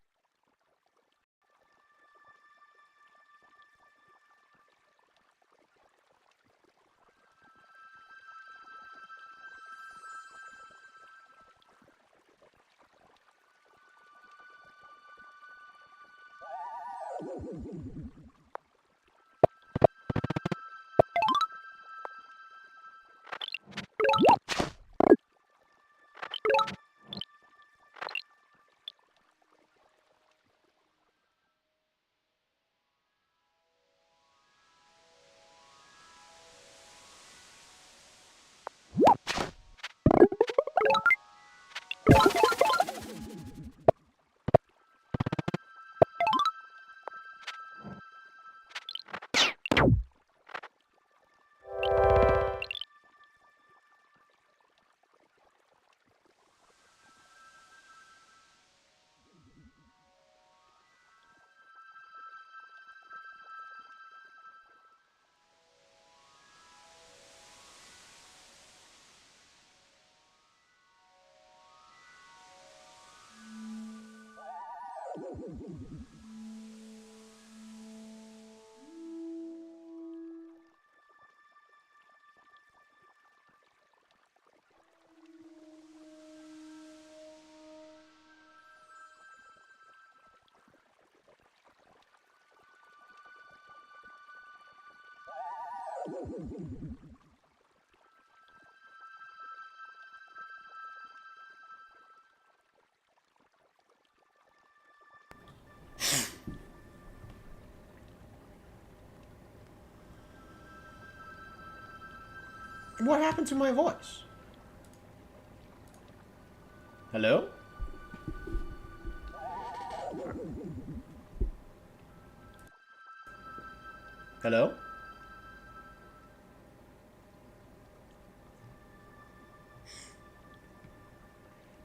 What happened to my voice? Hello? Hello?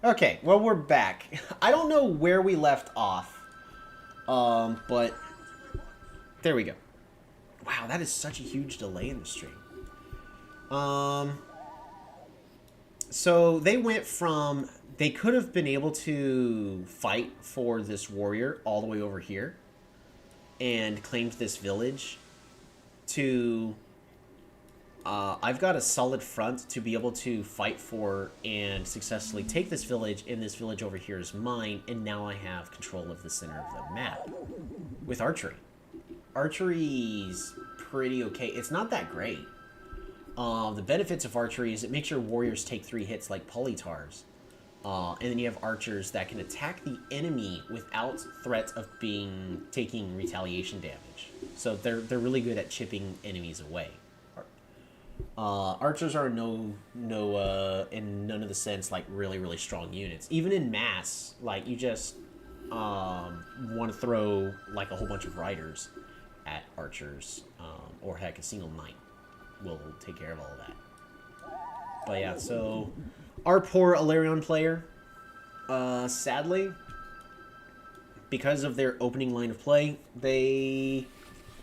Okay, well, we're back. I don't know where we left off. But there we go. Wow, that is such a huge delay in the stream. So they went from... They could have been able to fight for this warrior all the way over here and claimed this village to... I've got a solid front to be able to fight for and successfully take this village, and this village over here is mine, and now I have control of the center of the map with archery. Archery's pretty okay. It's not that great. The benefits of archery is it makes your warriors take 3 hits like Polytars. And then you have archers that can attack the enemy without threat of taking retaliation damage. So they're really good at chipping enemies away. Archers are in none of the sense like really strong units. Even in mass, like you just want to throw like a whole bunch of riders at archers, or heck, a single knight will take care of all of that. But yeah, so our poor Alarion player, sadly, because of their opening line of play, they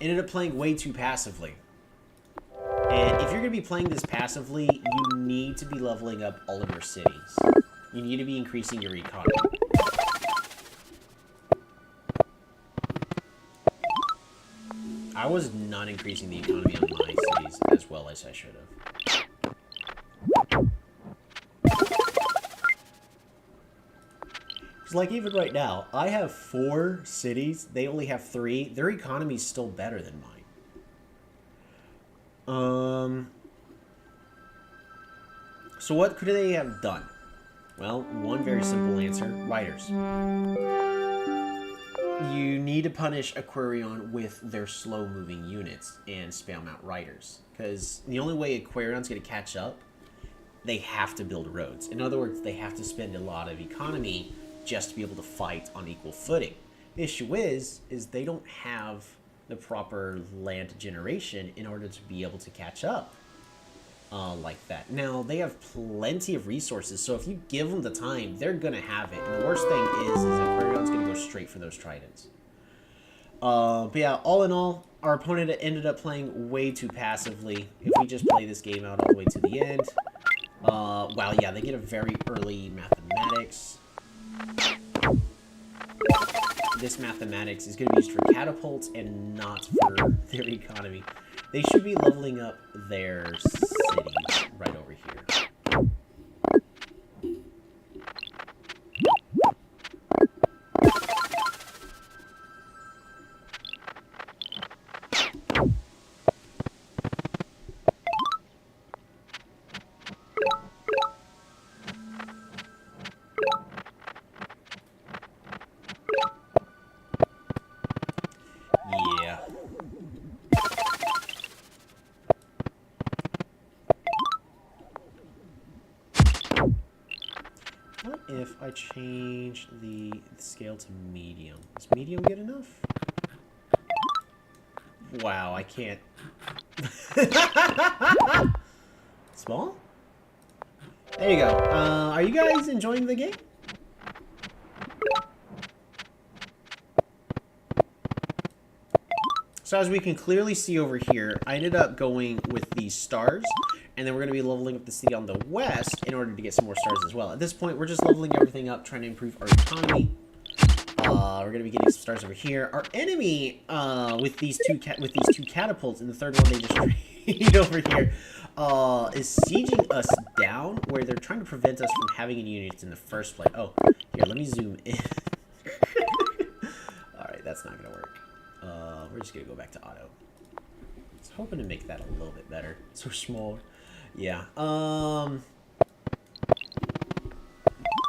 ended up playing way too passively. And if you're going to be playing this passively, you need to be leveling up all of your cities. You need to be increasing your economy. I was not increasing the economy on my cities as well as I should have. Because like even right now, I have 4 cities. They only have 3. Their economy is still better than mine. So what could they have done? Well, one very simple answer: riders. You need to punish Aquarion with their slow-moving units and spam out riders. Because the only way Aquarion's going to catch up, they have to build roads. In other words, they have to spend a lot of economy just to be able to fight on equal footing. The issue is they don't have the proper land generation in order to be able to catch up like that. Now, they have plenty of resources, so if you give them the time, they're going to have it. And the worst thing is Aquarion's going to go straight for those tridents. But yeah, all in all, our opponent ended up playing way too passively. If we just play this game out all the way to the end... wow, yeah, they get a very early mathematics. This mathematics is going to be used for catapults and not for their economy. They should be leveling up their city right over here. If I change the scale to medium. Is medium good enough? Wow, I can't. Small? There you go. Are you guys enjoying the game? So as we can clearly see over here, I ended up going with these stars. And then we're going to be leveling up the city on the west in order to get some more stars as well. At this point, we're just leveling everything up, trying to improve our economy. We're going to be getting some stars over here. Our enemy, with these two catapults, and the third one they just trade over here, is sieging us down, where they're trying to prevent us from having any units in the first place. Oh, here, let me zoom in. Alright, that's not going to work. We're just going to go back to auto. I was hoping to make that a little bit better. So small. Yeah.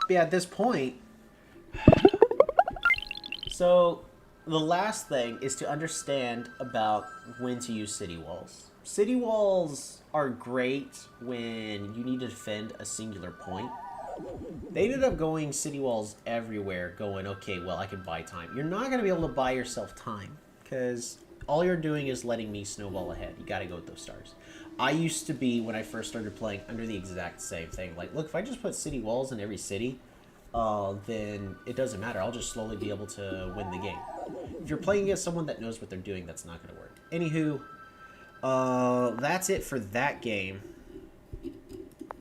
Yeah, at this point... So, the last thing is to understand about when to use city walls. City walls are great when you need to defend a singular point. They ended up going city walls everywhere, going, okay, well, I can buy time. You're not going to be able to buy yourself time, because all you're doing is letting me snowball ahead. You gotta go with those stars. I used to be, when I first started playing, under the exact same thing. Like, look, if I just put city walls in every city, then it doesn't matter. I'll just slowly be able to win the game. If you're playing against someone that knows what they're doing, that's not going to work. Anywho, that's it for that game.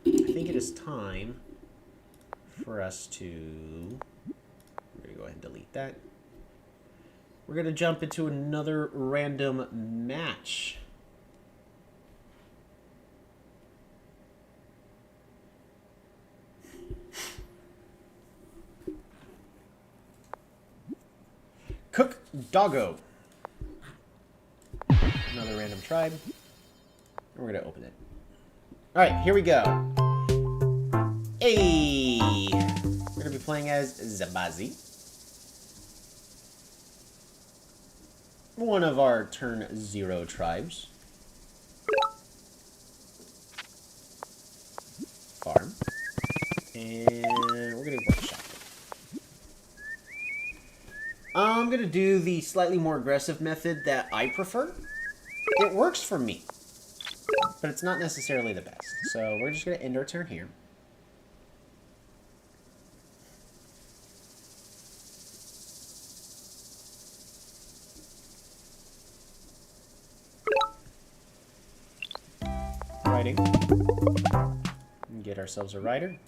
I think it is time for us to... We're going to go ahead and delete that. We're going to jump into another random match. Cook Doggo. Another random tribe. And we're going to open it. Alright, here we go. Hey! We're going to be playing as Zabazi. One of our turn 0 tribes. Farm. And we're going to workshop. I'm going to do the slightly more aggressive method that I prefer. It works for me, but it's not necessarily the best. So we're just going to end our turn here. Riding. Get ourselves a rider.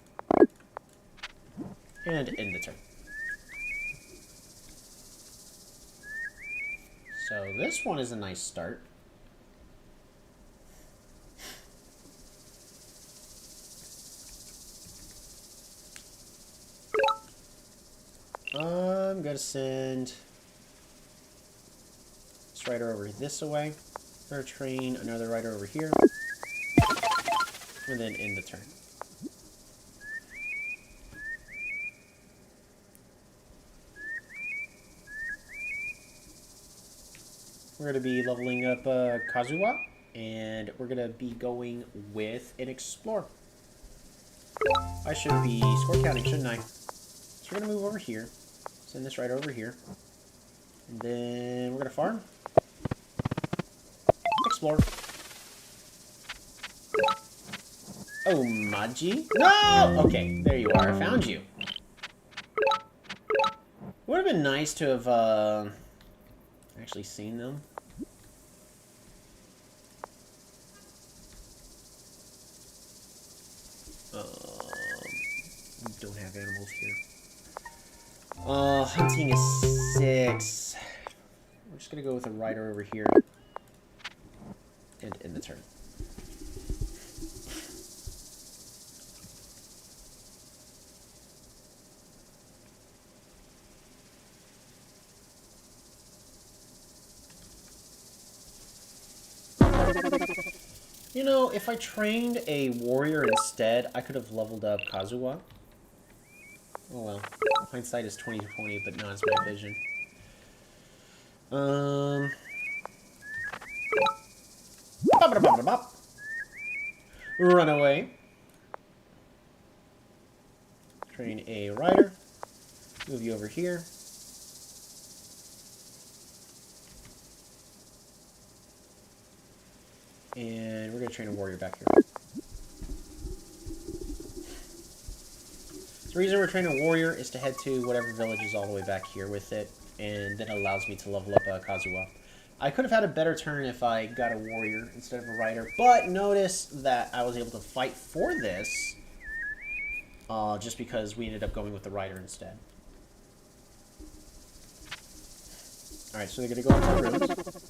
And end the turn. So this one is a nice start. I'm going to send this rider over this way. We're going to train another rider over here. And then end the turn. We're going to be leveling up Kazuha, and we're going to be going with an Explorer. I should be score counting, shouldn't I? So we're going to move over here, send this right over here, and then we're going to farm. Explore. Oh, Maji? No! Okay, there you are. I found you. Would have been nice to have actually seen them. Don't have animals here. Hunting is 6. We're just gonna go with a rider over here and end the turn. You know, if I trained a warrior instead, I could have leveled up Kazuha. Oh well. Hindsight is 20/20, but not as my vision. Run away. Train a rider. Move you over here. And we're going to train a warrior back here. The reason we're training a warrior is to head to whatever village is all the way back here with it, and then it allows me to level up Kazuha. I could have had a better turn if I got a warrior instead of a rider, but notice that I was able to fight for this just because we ended up going with the rider instead. Alright, so they're going to go into the rooms.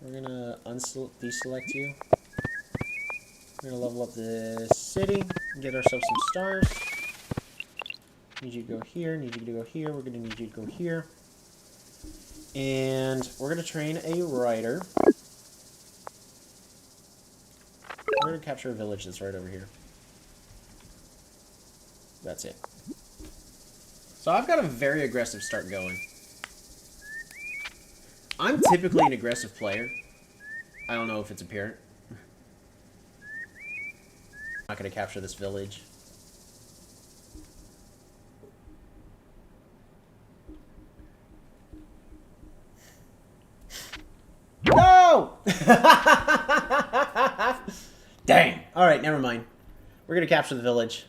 We're gonna deselect you. We're gonna level up the city and get ourselves some stars. Need you to go here, need you to go here, we're gonna need you to go here. And we're gonna train a rider. We're gonna capture a village that's right over here. That's it. So I've got a very aggressive start going. I'm typically an aggressive player. I don't know if it's apparent. I'm not going to capture this village. No! Dang. Alright, never mind. We're going to capture the village.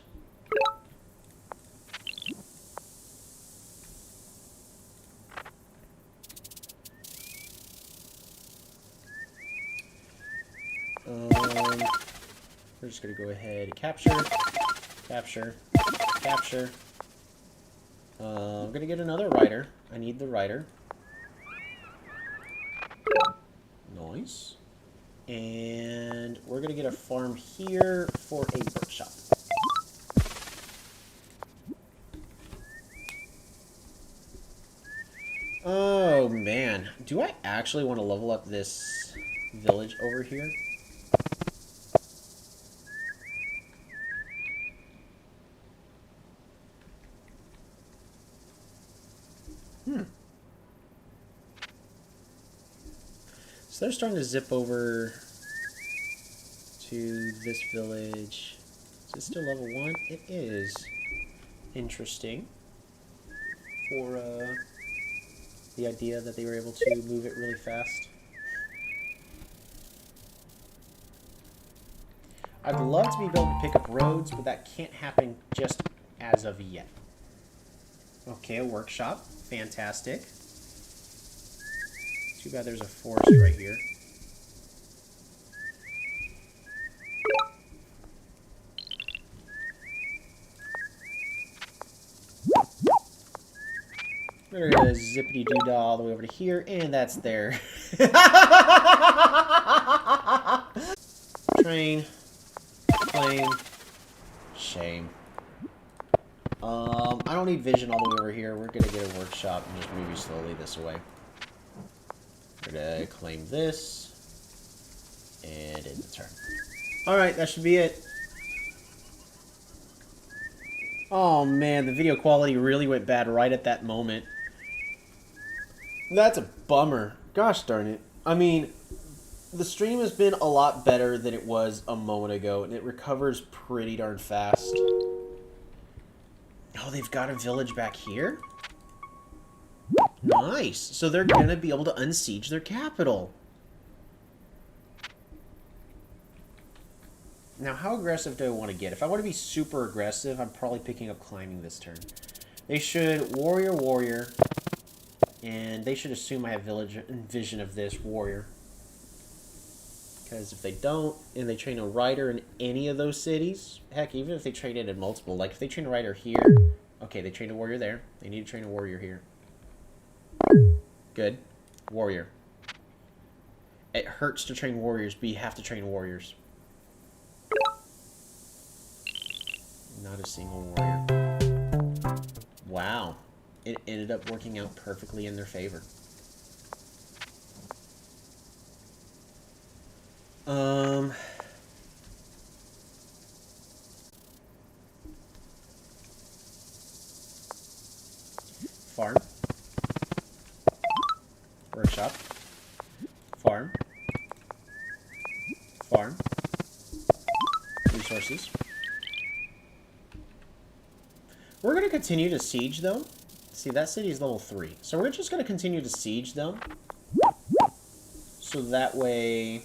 We're just going to go ahead and capture. Capture. Capture. I'm going to get another rider. I need the rider. Nice. And we're going to get a farm here for a workshop. Oh, man. Do I actually want to level up this village over here? So they're starting to zip over to this village. Is it still level 1? It is. Interesting. For the idea that they were able to move it really fast. I'd love to be able to pick up roads, but that can't happen just as of yet. Okay, a workshop. Fantastic. Too bad there's a forest right here. We're gonna zippity-doo-dah all the way over to here, and that's there. Train. Plane. Shame. I don't need vision all the way over here. We're gonna get a workshop and just move you slowly this way. We're gonna claim this. And end the turn. Alright, that should be it. Oh man, the video quality really went bad right at that moment. That's a bummer. Gosh darn it. I mean, the stream has been a lot better than it was a moment ago, and it recovers pretty darn fast. Oh, they've got a village back here? Nice. So they're going to be able to unsiege their capital. Now, how aggressive do I want to get? If I want to be super aggressive, I'm probably picking up climbing this turn. They should warrior, warrior, and they should assume I have village vision of this warrior. Because if they don't, and they train a rider in any of those cities, heck, even if they train it in multiple, like if they train a rider here, okay, they train a warrior there, they need to train a warrior here. Good. Warrior. It hurts to train warriors, but you have to train warriors. Not a single warrior. Wow. It ended up working out perfectly in their favor. Farm. Workshop. Farm. Farm. Resources. We're going to continue to siege them. See, that city is level 3. So we're just going to continue to siege them. So that way...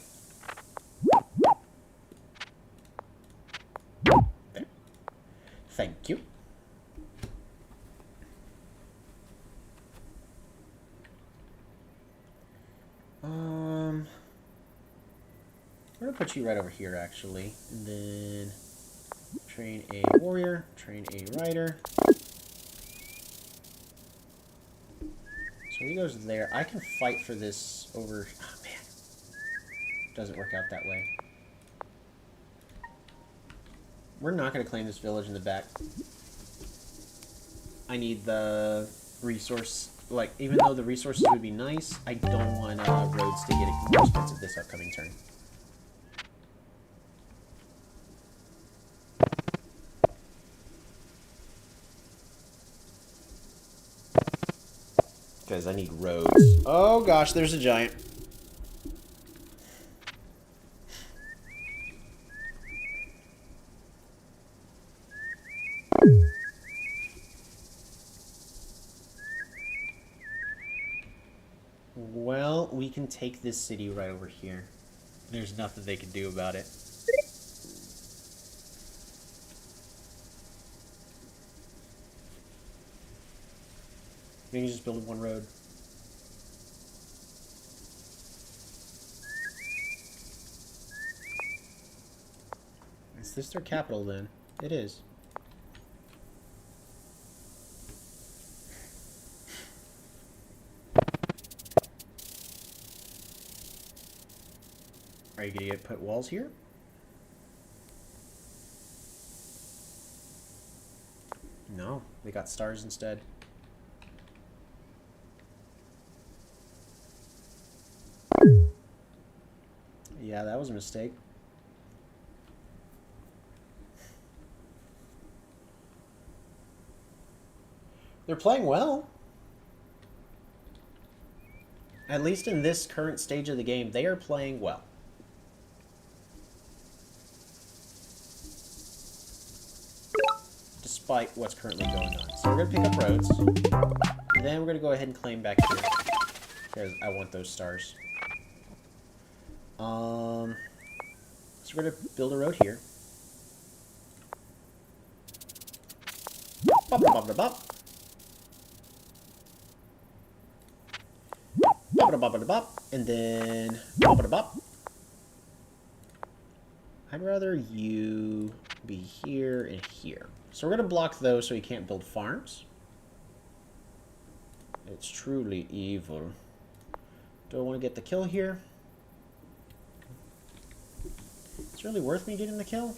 There. Thank you. We're going to put you right over here, actually. And then train a warrior, train a rider. So he goes there. I can fight for this over... Oh, man. Doesn't work out that way. We're not going to claim this village in the back. I need the resource... Like, even though the resources would be nice, I don't want roads to get more expensive this upcoming turn. Because I need roads. Oh gosh, there's a giant. Well, we can take this city right over here. There's nothing they can do about it. We can just build one road. Is this their capital then? It is. Are you gonna put walls here? No, they got stars instead. Yeah, that was a mistake. They're playing well. At least in this current stage of the game, they are playing well. Despite what's currently going on. So we're going to pick up roads. Then we're going to go ahead and claim back here. Because I want those stars. So we're going to build a road here. Bop, bop, bop, bop. Bop, bop, bop, bop. And then bop, bop, bop. I'd rather you be here and here. So we're going to block those so you can't build farms. It's truly evil. Do I want to get the kill here? It's really worth me getting the kill?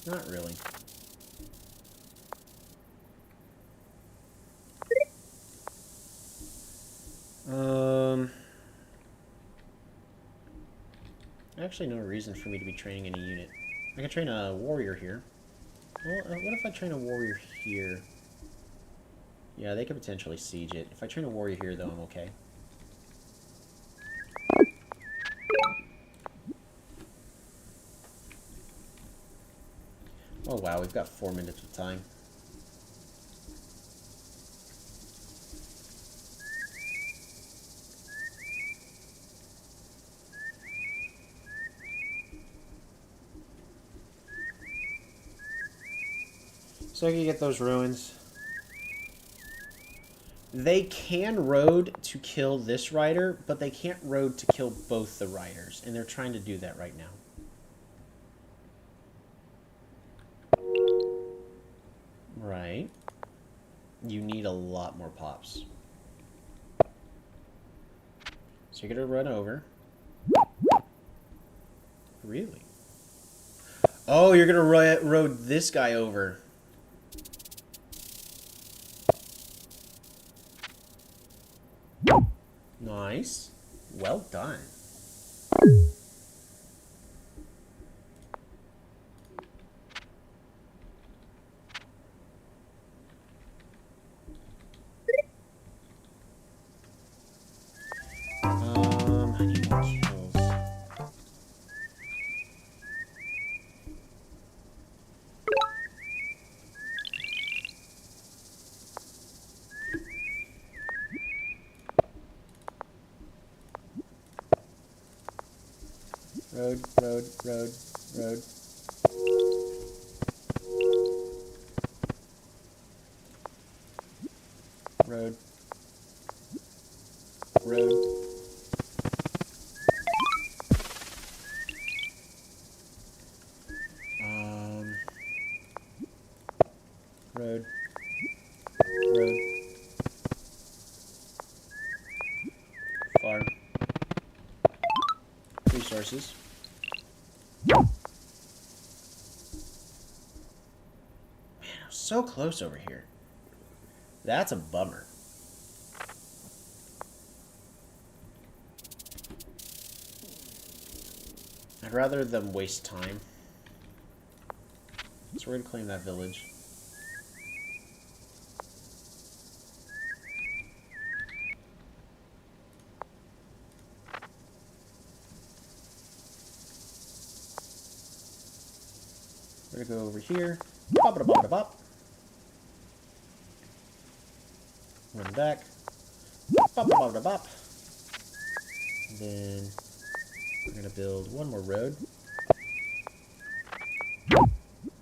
Not really. Actually, no reason for me to be training any unit. I can train a warrior here. Well, what if I train a warrior here? Yeah, they could potentially siege it. If I train a warrior here, though, I'm okay. Oh, wow, we've got 4 minutes of time. So I can get those ruins. They can road to kill this rider, but they can't road to kill both the riders, and they're trying to do that right now. Right. You need a lot more pops. So you're gonna run over. Really? Oh, you're gonna road this guy over. Nice. Well done. I need more kills. Road, road, road, road. Road. Road. Road. Road. Farm. Resources. Man, I'm so close over here. That's a bummer. I'd rather them waste time. So we're gonna claim that village. We're gonna go over here. Bop -a -bop -a -bop. Run back. Bop -a -bop -a -bop. And then we're gonna build one more road.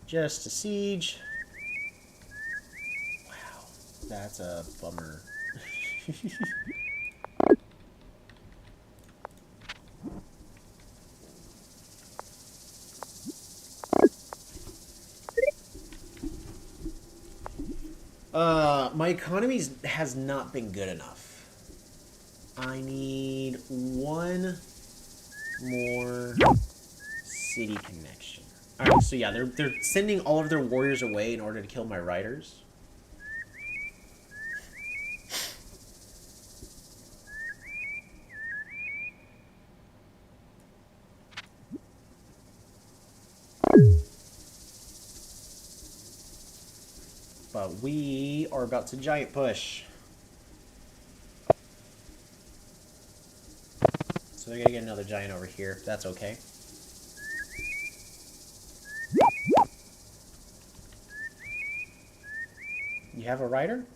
Just a siege. Wow, that's a bummer. My economy has not been good enough. I need one more city connection. Alright, so yeah, they're sending all of their warriors away in order to kill my riders. But we are about to giant push. So they're gonna get another giant over here. That's okay. You have a rider?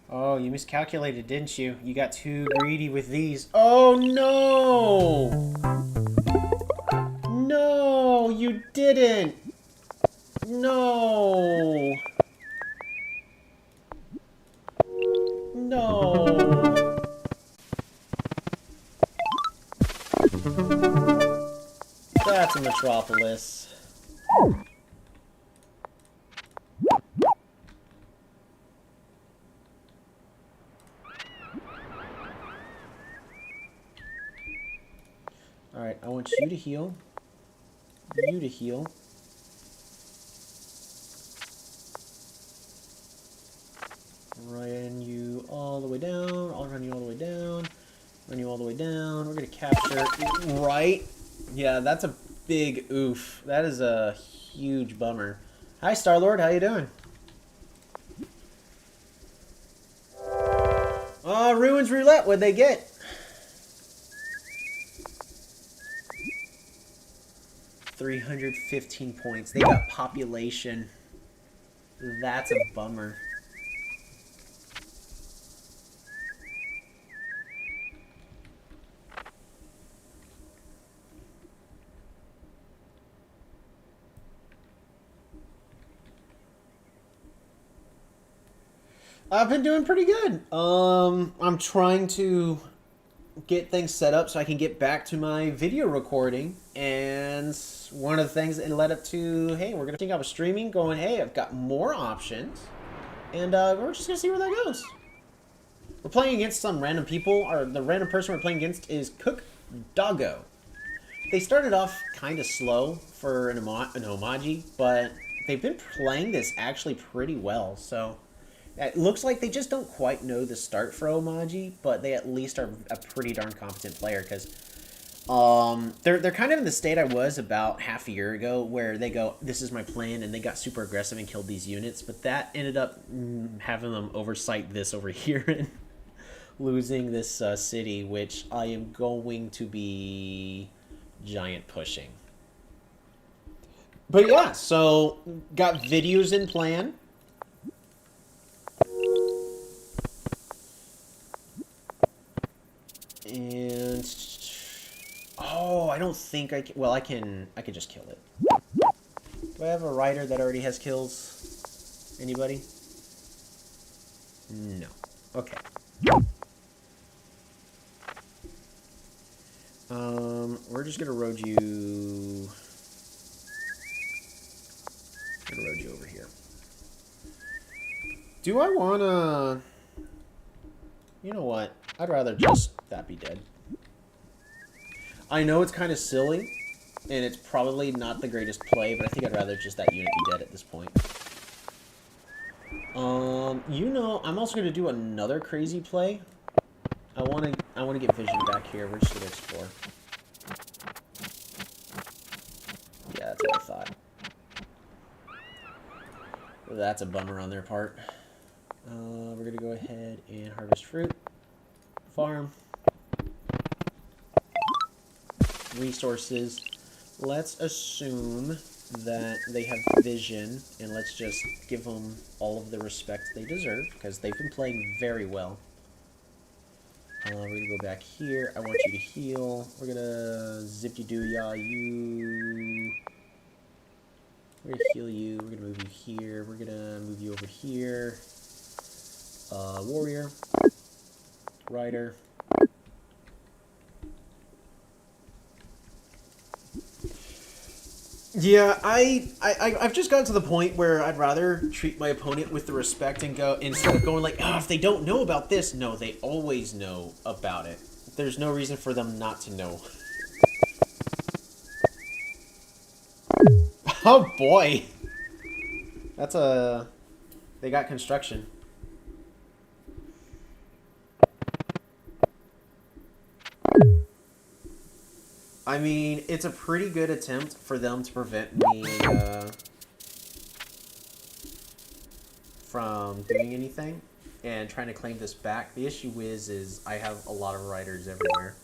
Oh, you miscalculated, didn't you? You got too greedy with these. Oh, no! No, you didn't! No! No! That's a metropolis. Alright, I want you to heal. You to heal. Run you all the way down. I'll run you all the way down. Run you all the way down. We're gonna capture. Right? Yeah, that's a big oof. That is a huge bummer. Hi, Star-Lord. How you doing? Oh, Ruins Roulette. What'd they get? $315 points. They got population. That's a bummer. I've been doing pretty good. I'm trying to get things set up so I can get back to my video recording. And one of the things that led up to, hey, we're going to think I was streaming, going, hey, I've got more options. And we're just going to see where that goes. We're playing against some random people, or the random person we're playing against is Cook Doggo. They started off kind of slow for an Omaji, but they've been playing this actually pretty well, so it looks like they just don't quite know the start for Omaji, but they at least are a pretty darn competent player, because they're kind of in the state I was about half a year ago, where they go, this is my plan, and they got super aggressive and killed these units, but that ended up having them oversight this over here and losing this city, which I am going to be giant pushing. But yeah, so got videos in plan. And oh, I don't think I can. Well, I can just kill it. Do I have a rider that already has kills? Anybody? No. Okay. We're just gonna road you. Gonna road you over here. Do I wanna? You know what? I'd rather just that be dead. I know it's kind of silly, and it's probably not the greatest play, but I think I'd rather just that unit be dead at this point. You know, I'm also gonna do another crazy play. I wanna get vision back here. We're just gonna explore. Yeah, that's what I thought. That's a bummer on their part. We're gonna go ahead and harvest fruit. Farm. Resources. Let's assume that they have vision, and let's just give them all of the respect they deserve, because they've been playing very well. We're gonna go back here. I want you to heal. We're gonna zip-de-doo-yah you. We're gonna heal you. We're gonna move you here. We're gonna move you over here. Warrior. Rider. Yeah, I've just gotten to the point where I'd rather treat my opponent with the respect and go, instead of going like, oh, if they don't know about this. No, they always know about it. There's no reason for them not to know. Oh boy! That's a... They got construction. I mean, it's a pretty good attempt for them to prevent me from doing anything and trying to claim this back. The issue is I have a lot of riders everywhere.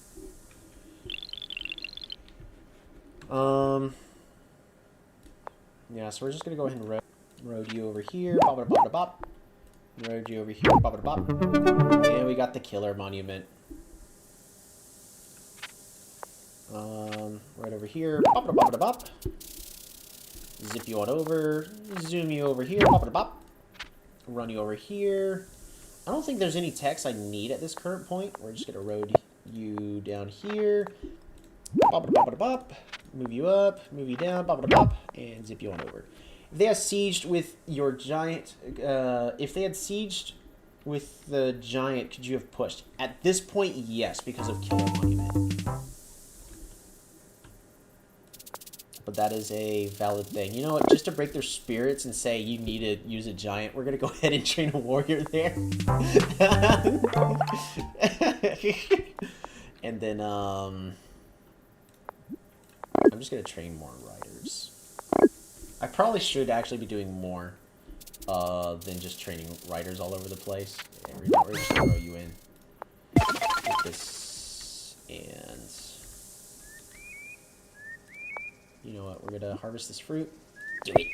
Yeah, so we're just gonna go ahead and road you over here, bop bop bop bop. Road you over here, bop bop bop. And we got the killer monument. Right over here, bop bop bop bop. Zip you on over, zoom you over here, bop bop bop. Run you over here. I don't think there's any text I need at this current point. We're just gonna road you down here, bop bop bop bop. Move you up, move you down, bop bop bop, and zip you on over. If they had sieged with your giant, if they had sieged with the giant, could you have pushed? At this point, yes, because of Killer Monument. But that is a valid thing. You know what? Just to break their spirits and say you need to use a giant, we're gonna go ahead and train a warrior there. And then, I'm just gonna train more riders. I probably should actually be doing more than just training riders all over the place. Yeah, we're just gonna throw you in with this, and you know what? We're gonna harvest this fruit. Do it.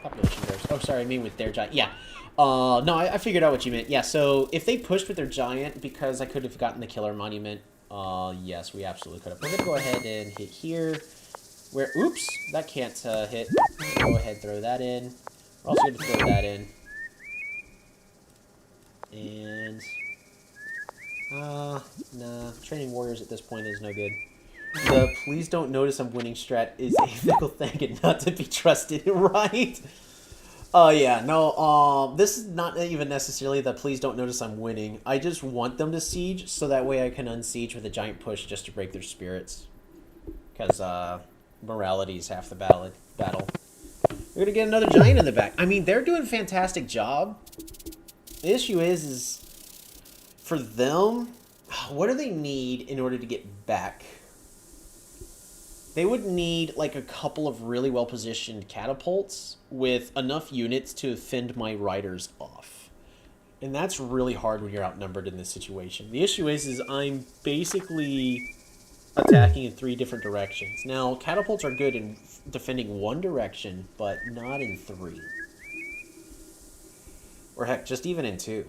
Population growth. Oh, sorry, I mean with their giant. Yeah. No, I figured out what you meant. Yeah, so if they pushed with their giant, because I could have gotten the killer monument, yes, we absolutely could have. We're gonna go ahead and hit here. Where, oops, that can't hit. Go ahead, throw that in. We're also gonna throw that in. And, nah, training warriors at this point is no good. The please don't notice I'm winning strat is a fickle thing and not to be trusted, right? Yeah, no, this is not even necessarily the please don't notice I'm winning. I just want them to siege, so that way I can unsiege with a giant push just to break their spirits. Because, morality is half the battle. We're gonna get another giant in the back. I mean, they're doing a fantastic job. The issue is for them, what do they need in order to get back? They would need, like, a couple of really well-positioned catapults with enough units to fend my riders off. And that's really hard when you're outnumbered in this situation. The issue is I'm basically attacking in 3 different directions. Now, catapults are good in defending 1 direction, but not in 3. Or heck, just even in 2.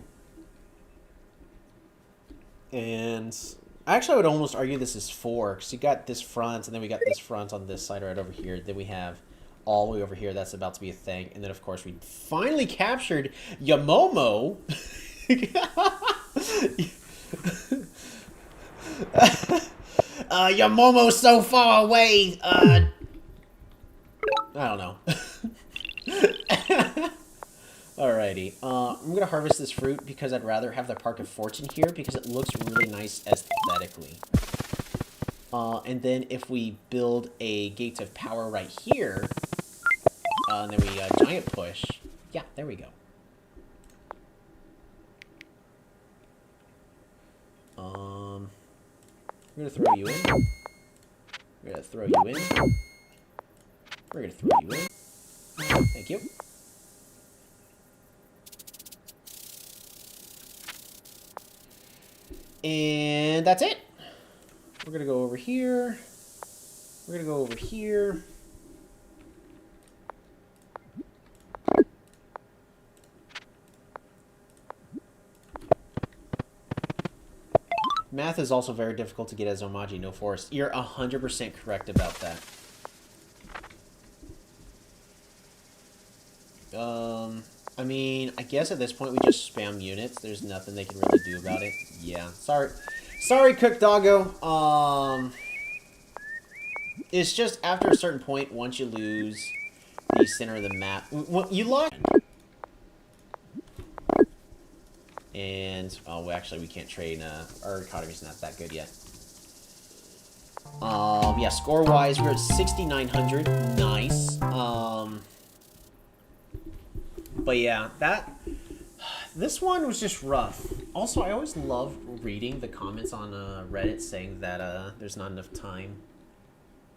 And actually, I would almost argue this is 4, because you got this front, and then we got this front on this side right over here. Then we have all the way over here. That's about to be a thing. And then, of course, we finally captured Yamomo. Yamomo's so far away. I don't know. Alrighty, I'm going to harvest this fruit because I'd rather have the Park of Fortune here because it looks really nice aesthetically. And then if we build a Gates of Power right here, and then we giant push, yeah, there we go. I'm going to throw you in. We're going to throw you in. We're going to throw you in. Thank you. And that's it. We're gonna go over here. We're gonna go over here. Math is also very difficult to get as Omaji, no forest. You're 100% correct about that. I mean, I guess at this point we just spam units. There's nothing they can really do about it. Yeah, sorry. Sorry, Cook Doggo. It's just after a certain point, once you lose the center of the map, you lost. And, oh, actually, we can't trade, our economy's not that good yet. Yeah, score-wise, we're at 6,900. Nice. But yeah, this one was just rough. Also, I always love reading the comments on, Reddit saying that, there's not enough time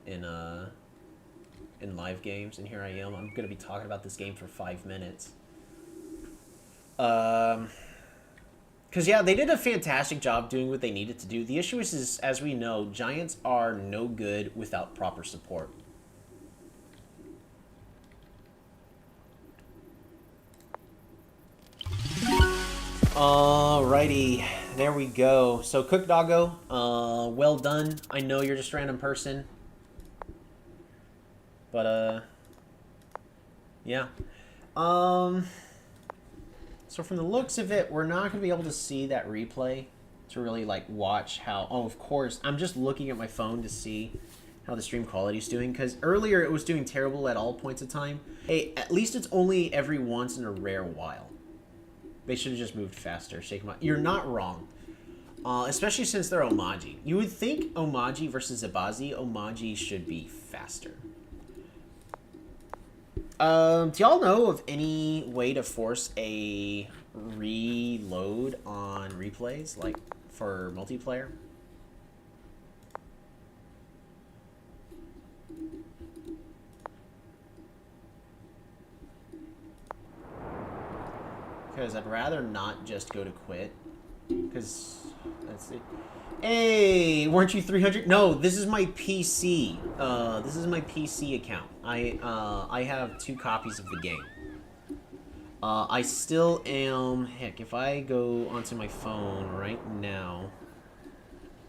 in live games, and here I am. I'm gonna be talking about this game for 5 minutes. Because, yeah, they did a fantastic job doing what they needed to do. The issue is, as we know, Giants are no good without proper support. Alrighty, there we go. So, Cook Doggo, well done. I know you're just a random person. But, yeah. So from the looks of it, we're not going to be able to see that replay to really, like, watch how... Oh, of course, I'm just looking at my phone to see how the stream quality is doing, because earlier it was doing terrible at all points of time. Hey, at least it's only every once in a rare while. They should have just moved faster. Shake them out. You're not wrong. Especially since they're Omaji. You would think Omaji versus Zabazi, Omaji should be faster. Do y'all know of any way to force a reload on replays, like for multiplayer? Because I'd rather not just go to quit. Because, let's see. Hey, weren't you 300? No, this is my PC. This is my PC account. I have 2 copies of the game. I still am... Heck, if I go onto my phone right now...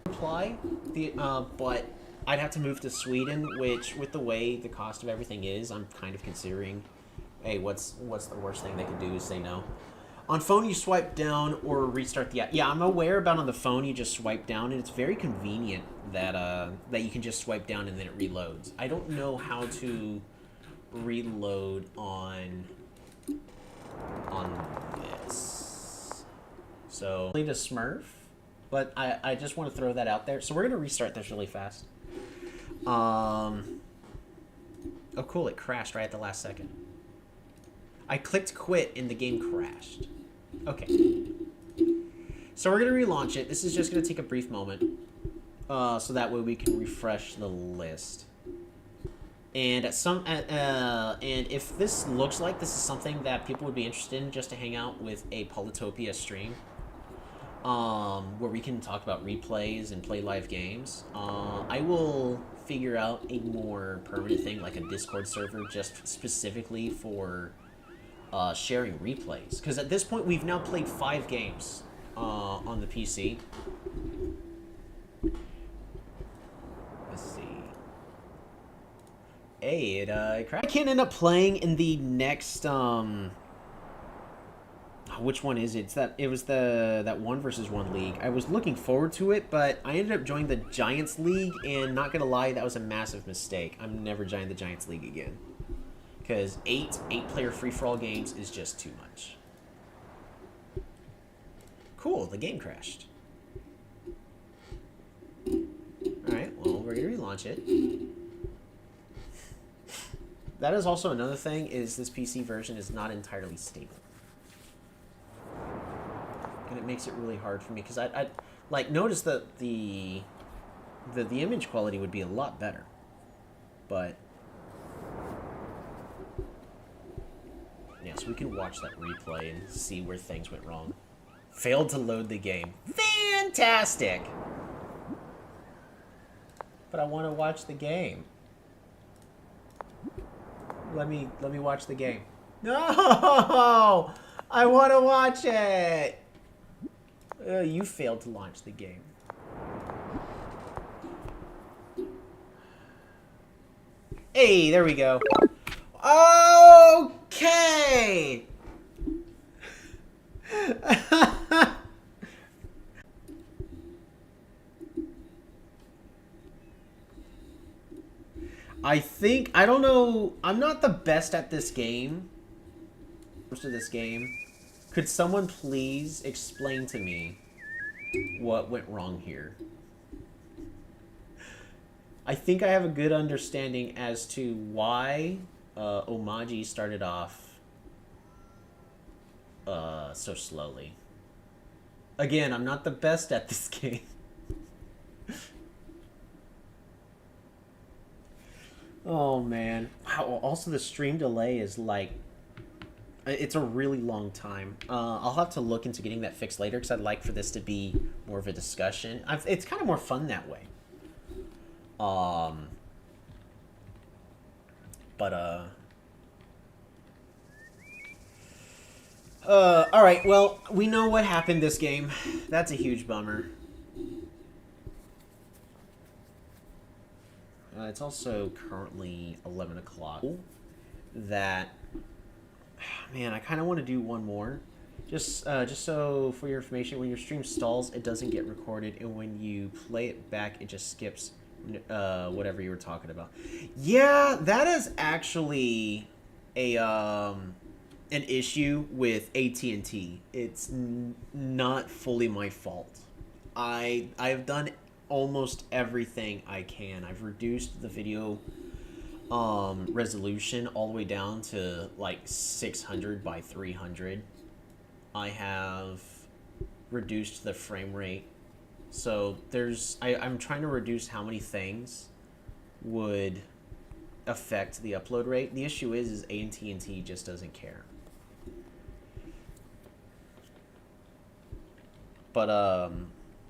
Apply, but I'd have to move to Sweden, which, with the way the cost of everything is, I'm kind of considering... Hey, what's the worst thing they could do is say no. On phone, you swipe down or restart the app. Yeah, I'm aware about on the phone, you just swipe down, and it's very convenient that that you can just swipe down and then it reloads. I don't know how to reload on this. So, only to Smurf, but I just want to throw that out there. So we're going to restart this really fast. Oh, cool, it crashed right at the last second. I clicked quit and the game crashed. Okay. So we're going to relaunch it. This is just going to take a brief moment. So that way we can refresh the list. And and if this looks like this is something that people would be interested in just to hang out with a Polytopia stream, where we can talk about replays and play live games, I will figure out a more permanent thing like a Discord server just specifically for sharing replays, because at this point we've now played 5 games on the PC. Let's see. Hey, I can't end up playing in the next which one is it? It was that 1 versus 1 league. I was looking forward to it, but I ended up joining the Giants League, and not gonna lie, that was a massive mistake. I'm never joining the Giants League again. Because 8-player free-for-all games is just too much. Cool, the game crashed. Alright, well, we're going to relaunch it. That is also another thing, is this PC version is not entirely stable. And it makes it really hard for me, because I like, notice that the image quality would be a lot better. But... yeah, so we can watch that replay and see where things went wrong. Failed to load the game. Fantastic! But I want to watch the game. Let me watch the game. No! I want to watch it! You failed to launch the game. Hey, there we go. Okay! I don't know, I'm not the best at this game. Most of this game. Could someone please explain to me what went wrong here? I think I have a good understanding as to why Omaji started off so slowly. Again, I'm not the best at this game. Oh, man. Wow, also the stream delay is like... It's a really long time. I'll have to look into getting that fixed later because I'd like for this to be more of a discussion. It's kind of more fun that way. All right, well, we know what happened this game. That's a huge bummer. It's also currently 11 o'clock. That, man, I kind of want to do one more. Just so for your information, when your stream stalls, it doesn't get recorded, and when you play it back, it just skips whatever you were talking about. Yeah, that is actually a an issue with AT&T. It's not fully my fault. I've done almost everything I can. I've reduced the video resolution all the way down to like 600 by 300. I have reduced the frame rate. So I'm trying to reduce how many things would affect the upload rate. The issue is AT&T just doesn't care. But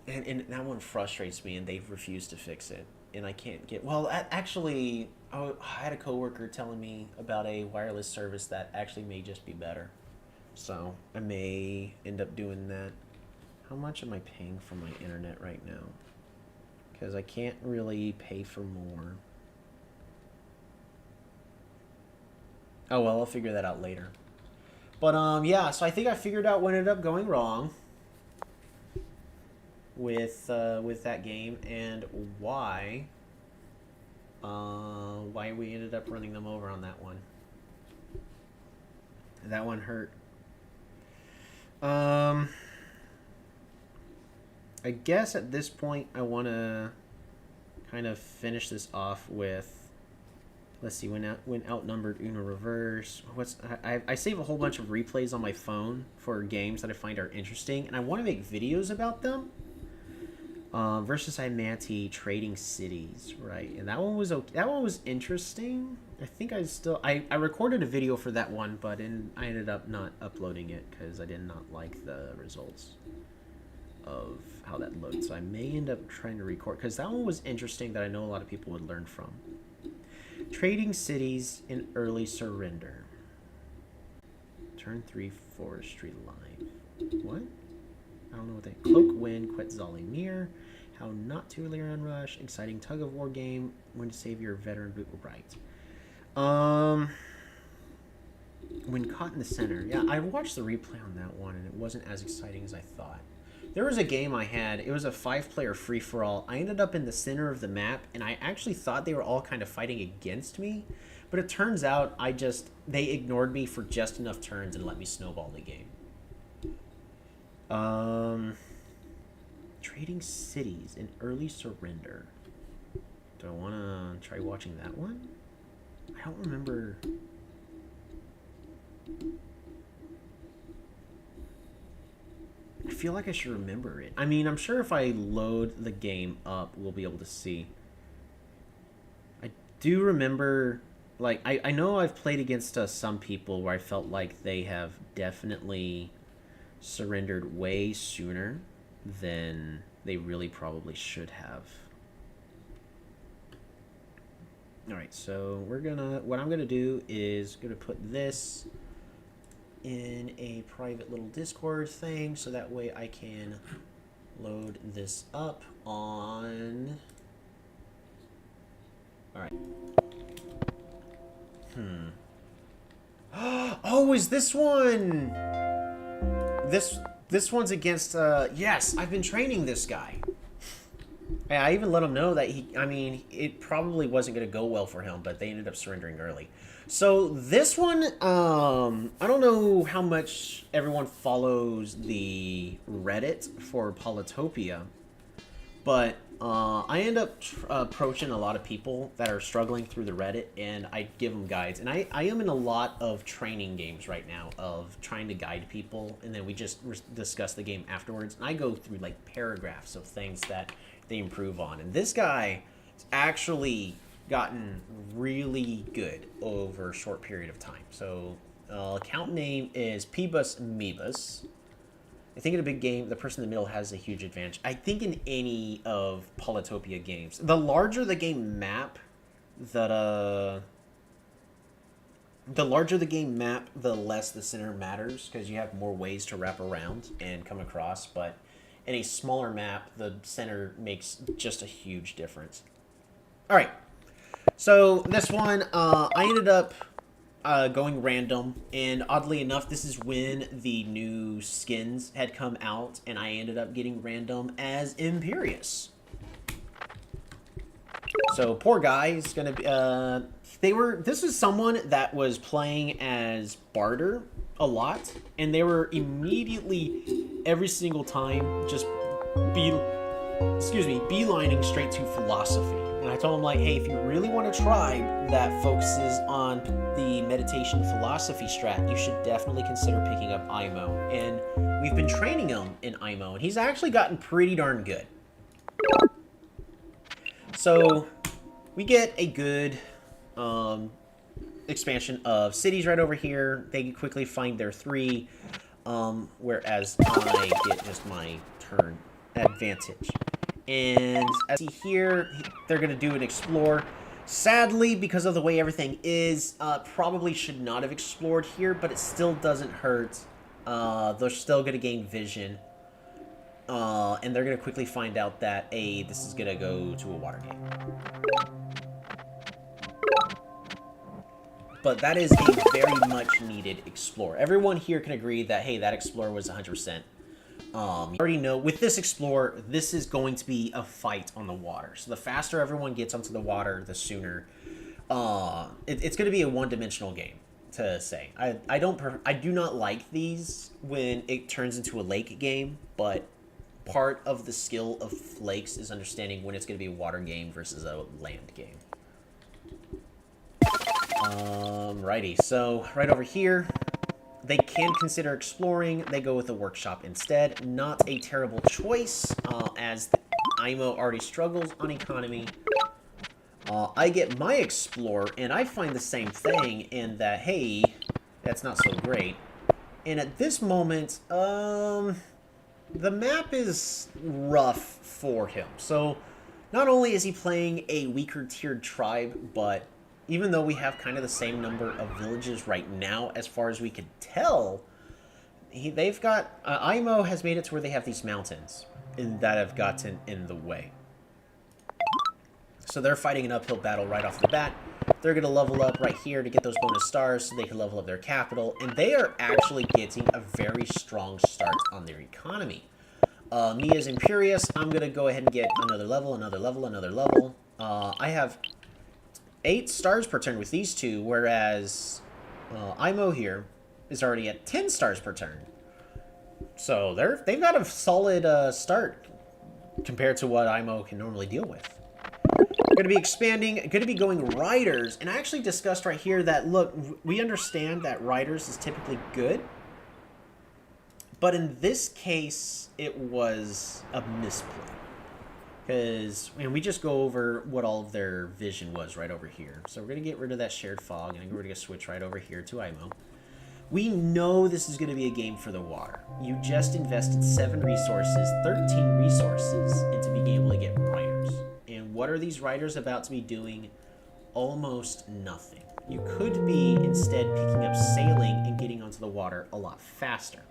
and that one frustrates me, and they've refused to fix it, and I can't get... Well, actually, I had a coworker telling me about a wireless service that actually may just be better. So I may end up doing that. How much am I paying for my internet right now? Because I can't really pay for more. Oh, well, I'll figure that out later. But, yeah, so I think I figured out what ended up going wrong with that game and why we ended up running them over on that one. That one hurt. I guess at this point I want to kind of finish this off with, let's see, when outnumbered Uno reverse. I save a whole bunch of replays on my phone for games that I find are interesting, and I want to make videos about them. Versus Imati Trading Cities, right? And that one was okay. That one was interesting. I think I recorded a video for that one, but I ended up not uploading it because I did not like the results of how that looked. So I may end up trying to record, because that one was interesting that I know a lot of people would learn from. Trading Cities in Early Surrender. Turn 3 Forestry Live. What? I don't know what they... Cloak Wind, Quetzali Mir, How Not to Earlier on Rush, exciting tug of war game, when to save your veteran boot right. When Caught in the Center. Yeah, I watched the replay on that one, and it wasn't as exciting as I thought. There was a game I had, it was a 5-player free-for-all. I ended up in the center of the map, and I actually thought they were all kind of fighting against me, but it turns out they ignored me for just enough turns and let me snowball the game. Trading Cities in Early Surrender. Do I want to try watching that one? I don't remember. I feel like I should remember it. I mean, I'm sure if I load the game up, we'll be able to see. I do remember, like, I know I've played against some people where I felt like they have definitely surrendered way sooner than they really probably should have. All right, so what I'm gonna do is gonna put this in a private little Discord thing, so that way I can load this up on. All right. Oh, is this one? This one's against. Yes, I've been training this guy. I even let him know that it probably wasn't going to go well for him, but they ended up surrendering early. So this one, I don't know how much everyone follows the Reddit for Polytopia, but I end up approaching a lot of people that are struggling through the Reddit, and I give them guides. And I am in a lot of training games right now of trying to guide people, and then we just discuss the game afterwards. And I go through like paragraphs of things that they improve on. And this guy has actually gotten really good over a short period of time. So account name is Pebus Mebus. I think in a big game, the person in the middle has a huge advantage. I think in any of Polytopia games, the larger the game map, the larger the game map, the less the center matters, because you have more ways to wrap around and come across. But in a smaller map, the center makes just a huge difference. All right, so this one, I ended up going random, and oddly enough, this is when the new skins had come out, and I ended up getting random as Imperius. So poor guy is gonna be. This is someone that was playing as Barter a lot, and they were immediately every single time just beelining straight to philosophy. And I told him, like, hey, if you really want a tribe that focuses on the meditation philosophy strat, you should definitely consider picking up IMO. And we've been training him in IMO, and he's actually gotten pretty darn good. So we get a good expansion of cities right over here. They quickly find their 3, whereas I get just my turn advantage. And as you see here, they're going to do an explore. Sadly, because of the way everything is, probably should not have explored here, but it still doesn't hurt. They're still going to gain vision. And they're going to quickly find out that, hey, this is going to go to a water game. But that is a very much needed explore. Everyone here can agree that, hey, that explorer was 100%. You already know, with this explorer, this is going to be a fight on the water. So the faster everyone gets onto the water, the sooner. It's going to be a one-dimensional game, to say. I do not like these when it turns into a lake game, but part of the skill of Flakes is understanding when it's going to be a water game versus a land game. Righty, so right over here, they can consider exploring. They go with a workshop instead. Not a terrible choice, as IMO already struggles on economy. I get my explore, and I find the same thing in that, hey, that's not so great. And at this moment, the map is rough for him. So not only is he playing a weaker tiered tribe, but even though we have kind of the same number of villages right now, as far as we could tell, they've got... IMO has made it to where they have these mountains that have gotten in the way. So they're fighting an uphill battle right off the bat. They're going to level up right here to get those bonus stars so they can level up their capital. And they are actually getting a very strong start on their economy. Me as Imperius, I'm going to go ahead and get another level, another level, another level. I have 8 stars per turn with these two, whereas IMO here is already at 10 stars per turn. So they've got a solid start compared to what IMO can normally deal with. Going to be expanding, going to be going riders, and I actually discussed right here that, look, we understand that riders is typically good, but in this case, it was a misplay. Because, and we just go over what all of their vision was right over here. So we're going to get rid of that shared fog, and we're going to switch right over here to IMO. We know this is going to be a game for the water. You just invested 7 resources, 13 resources into being able to get riders. And what are these riders about to be doing almost nothing. You could be instead picking up sailing and getting onto the water a lot faster.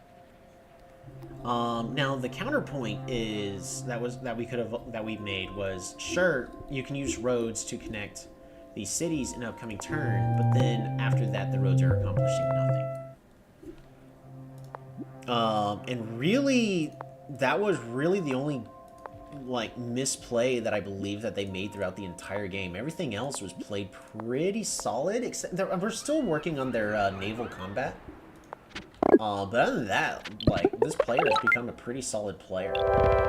Now the counterpoint is that we made was, sure, you can use roads to connect these cities in an upcoming turn, but then after that the roads are accomplishing nothing. And really, that was really the only like misplay that I believe that they made throughout the entire game. Everything else was played pretty solid, except we're still working on their naval combat. But other than that, like, this player has become a pretty solid player,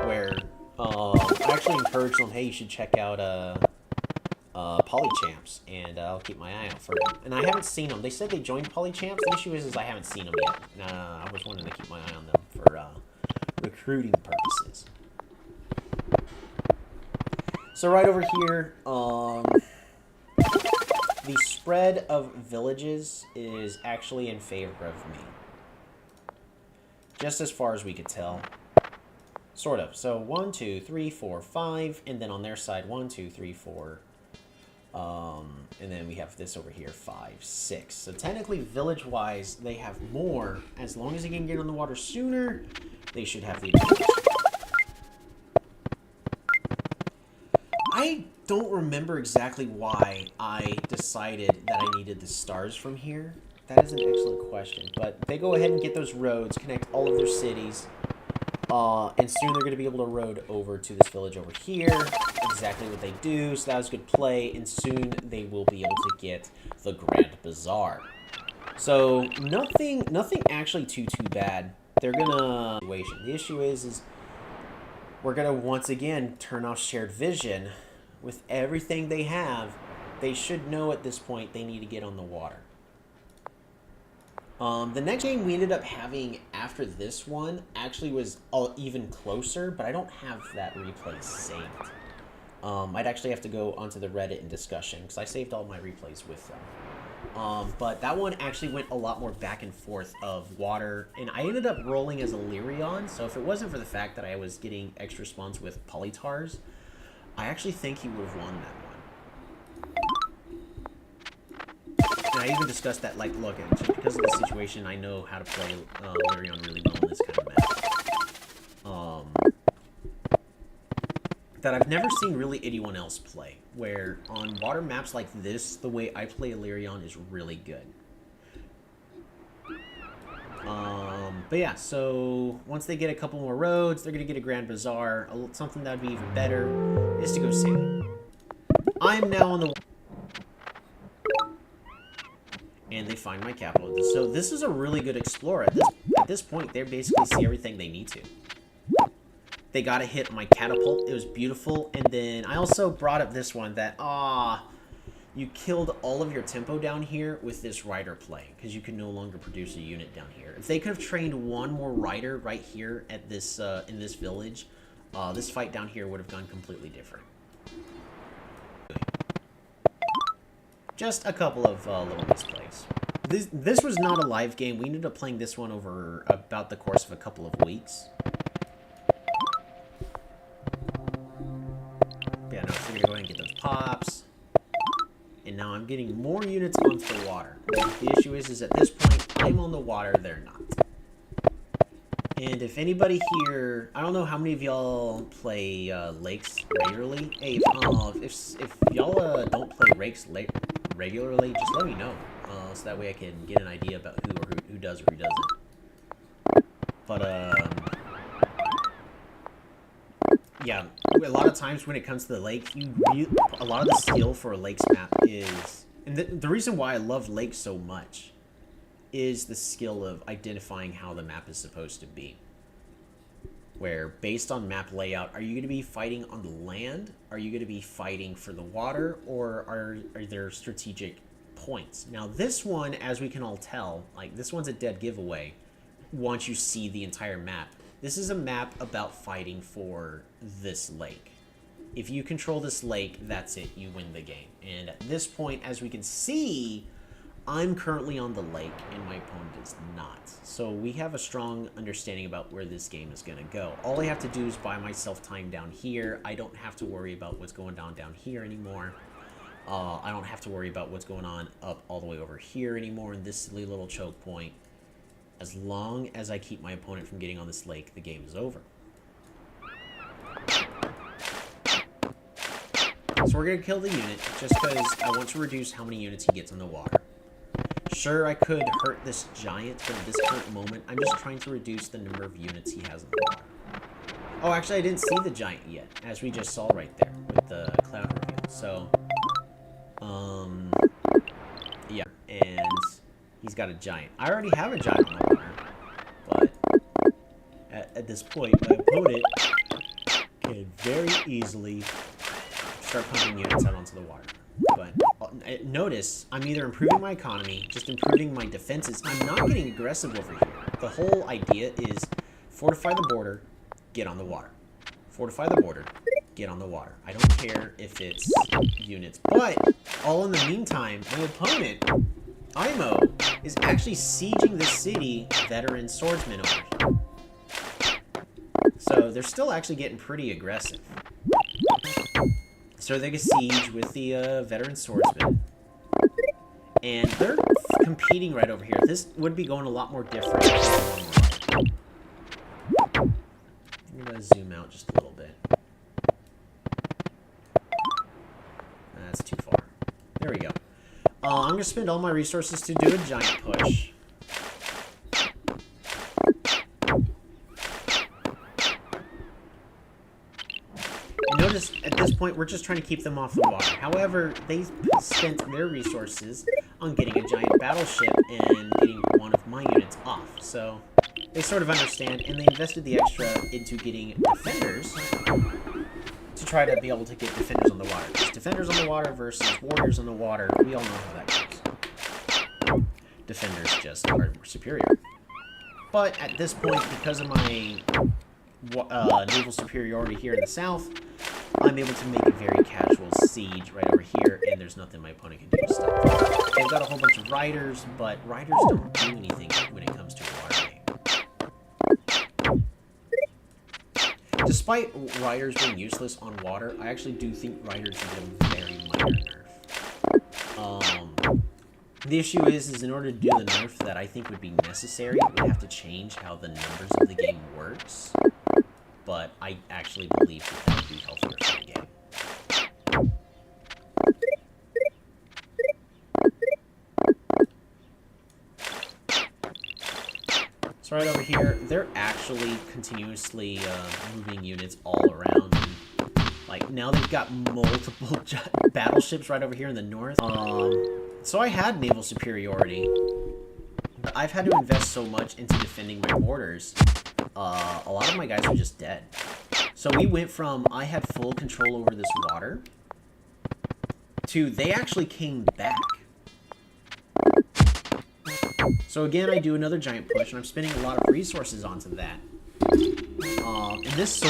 where I actually encourage them, hey, you should check out Polychamps, and I'll keep my eye out for them. And I haven't seen them. They said they joined Polychamps. The issue is I haven't seen them yet. I was wanting to keep my eye on them for recruiting purposes. So right over here, the spread of villages is actually in favor of me. Just as far as we could tell. Sort of. So 1, 2, 3, 4, 5, and then on their side 1, 2, 3, 4. And then we have this over here, 5, 6. So technically, village-wise, they have more. As long as they can get on the water sooner, they should have the advantage. I don't remember exactly why I decided that I needed the stars from here. That is an excellent question. But they go ahead and get those roads, connect all of their cities. And soon they're going to be able to road over to this village over here. Exactly what they do. So that was good play. And soon they will be able to get the Grand Bazaar. So nothing actually too bad. They're going to... The issue is we're going to once again turn off shared vision. With everything they have, they should know at this point they need to get on the water. The next game we ended up having after this one actually was even closer, but I don't have that replay saved. I'd actually have to go onto the Reddit and discussion, because I saved all my replays with them. But that one actually went a lot more back and forth of water, and I ended up rolling as Illyrion, so if it wasn't for the fact that I was getting extra spawns with Polytars, I actually think he would have won that one. And I even discussed that, like, look, just because of the situation, I know how to play Illyrion really well in this kind of map. That I've never seen really anyone else play, where on water maps like this, the way I play Illyrion is really good. But yeah, so once they get a couple more roads, they're going to get a Grand Bazaar. Something that would be even better is to go sailing. I'm now on the... And they find my capital. So this is a really good explorer. At this point, they basically see everything they need to. They got a hit on my catapult. It was beautiful. And then I also brought up this one that, you killed all of your tempo down here with this rider play, because you can no longer produce a unit down here. If they could have trained one more rider right here at this in this village, this fight down here would have gone completely different. Just a couple of little misplays. This was not a live game. We ended up playing this one over about the course of a couple of weeks. Yeah, no, so we're gonna go ahead and get those pops. And now I'm getting more units onto the water. The issue is at this point, I'm on the water, they're not. And if anybody here, I don't know how many of y'all play lakes regularly. Hey, if y'all don't play lakes regularly, just let me know. So that way I can get an idea about who does or who doesn't. But, yeah, a lot of times when it comes to the lake, a lot of the skill for a lakes map is... And the reason why I love lakes so much is the skill of identifying how the map is supposed to be. Where, based on map layout, are you going to be fighting on the land? Are you going to be fighting for the water? Or are there strategic points? Now, this one, as we can all tell, like, this one's a dead giveaway once you see the entire map. This is a map about fighting for this lake. If you control this lake, that's it. You win the game. And at this point, as we can see, I'm currently on the lake and my opponent is not. So we have a strong understanding about where this game is going to go. All I have to do is buy myself time down here. I don't have to worry about what's going down here anymore. I don't have to worry about what's going on up all the way over here anymore in this silly little choke point. As long as I keep my opponent from getting on this lake, the game is over. So we're going to kill the unit, just because I want to reduce how many units he gets on the water. Sure, I could hurt this giant, but at this current moment, I'm just trying to reduce the number of units he has on the water. Oh, actually, I didn't see the giant yet, as we just saw right there with the cloud reveal. So, yeah, and he's got a giant. I already have a giant on the water, but at this point, my opponent can very easily start pumping units out onto the water. But notice, I'm either improving my economy, just improving my defenses. I'm not getting aggressive over here. The whole idea is fortify the border, get on the water. Fortify the border, get on the water. I don't care if it's units. But, all in the meantime, my opponent, Imo, is actually sieging the city veteran swordsman over here. So, they're still actually getting pretty aggressive. So they can siege with the veteran swordsman. And they're competing right over here. This would be going a lot more different. I'm going to zoom out just a little bit. That's too far. There we go. I'm going to spend all my resources to do a giant push. Notice, at this point, we're just trying to keep them off the water. However, they spent their resources on getting a giant battleship and getting one of my units off. So, they sort of understand, and they invested the extra into getting defenders to try to be able to get defenders on the water. Because defenders on the water versus warriors on the water, we all know how that goes. Defenders just are superior. But at this point, because of my naval superiority here in the south, I'm able to make a very casual siege right over here, and there's nothing my opponent can do to stop it. They've got a whole bunch of riders, but riders don't do anything when it comes to a water game. Despite riders being useless on water, I actually do think riders get a very minor nerf. The issue is in order to do the nerf that I think would be necessary, we have to change how the numbers of the game works. But I actually believe that would be healthier for the game. So right over here, they're actually continuously moving units all around. Like, now they've got multiple battleships right over here in the north. So I had naval superiority, but I've had to invest so much into defending my borders. A lot of my guys are just dead. So we went from I had full control over this water to they actually came back. So again, I do another giant push, and I'm spending a lot of resources onto that. And this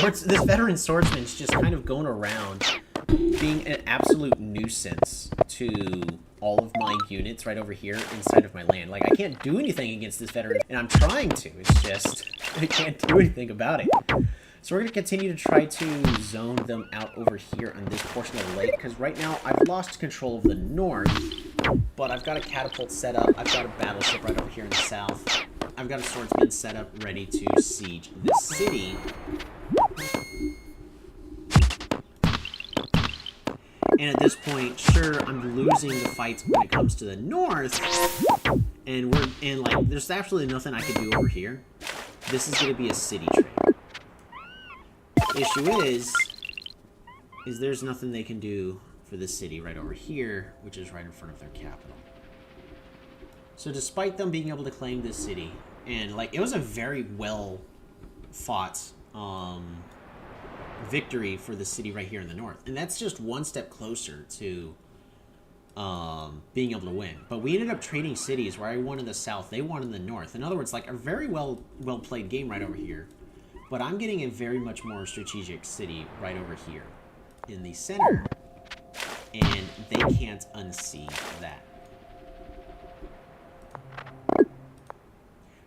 veteran swordsman is just kind of going around being an absolute nuisance to all of my units right over here inside of my land. Like, I can't do anything against this veteran, and I'm trying to. It's just, I can't do anything about it. So we're going to continue to try to zone them out over here on this portion of the lake, because right now I've lost control of the north, but I've got a catapult set up, I've got a battleship right over here in the south, I've got a swordsman set up ready to siege this city. And at this point, sure, I'm losing the fights when it comes to the north, and like, there's absolutely nothing I can do over here. This is going to be a city trade. The issue is there's nothing they can do for this city right over here, which is right in front of their capital. So despite them being able to claim this city, and like, it was a very well fought victory for the city right here in the north, and that's just one step closer to being able to win. But we ended up trading cities where I won in the south, they won in the north. In other words, like, a very well played game right over here. But I'm getting a very much more strategic city right over here in the center, and they can't unsee that.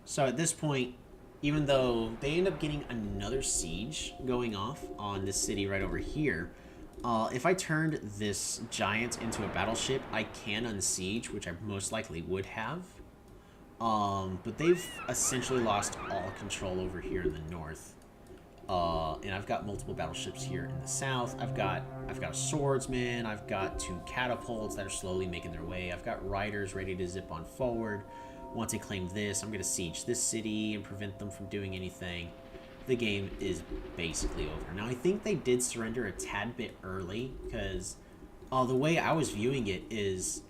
So at this point, even though they end up getting another siege going off on this city right over here, If I turned this giant into a battleship, I can unsiege, which I most likely would have. But they've essentially lost all control over here in the north. And I've got multiple battleships here in the south. I've got a swordsman. I've got 2 catapults that are slowly making their way. I've got riders ready to zip on forward. Once I claim this, I'm going to siege this city and prevent them from doing anything. The game is basically over. Now, I think they did surrender a tad bit early because the way I was viewing it is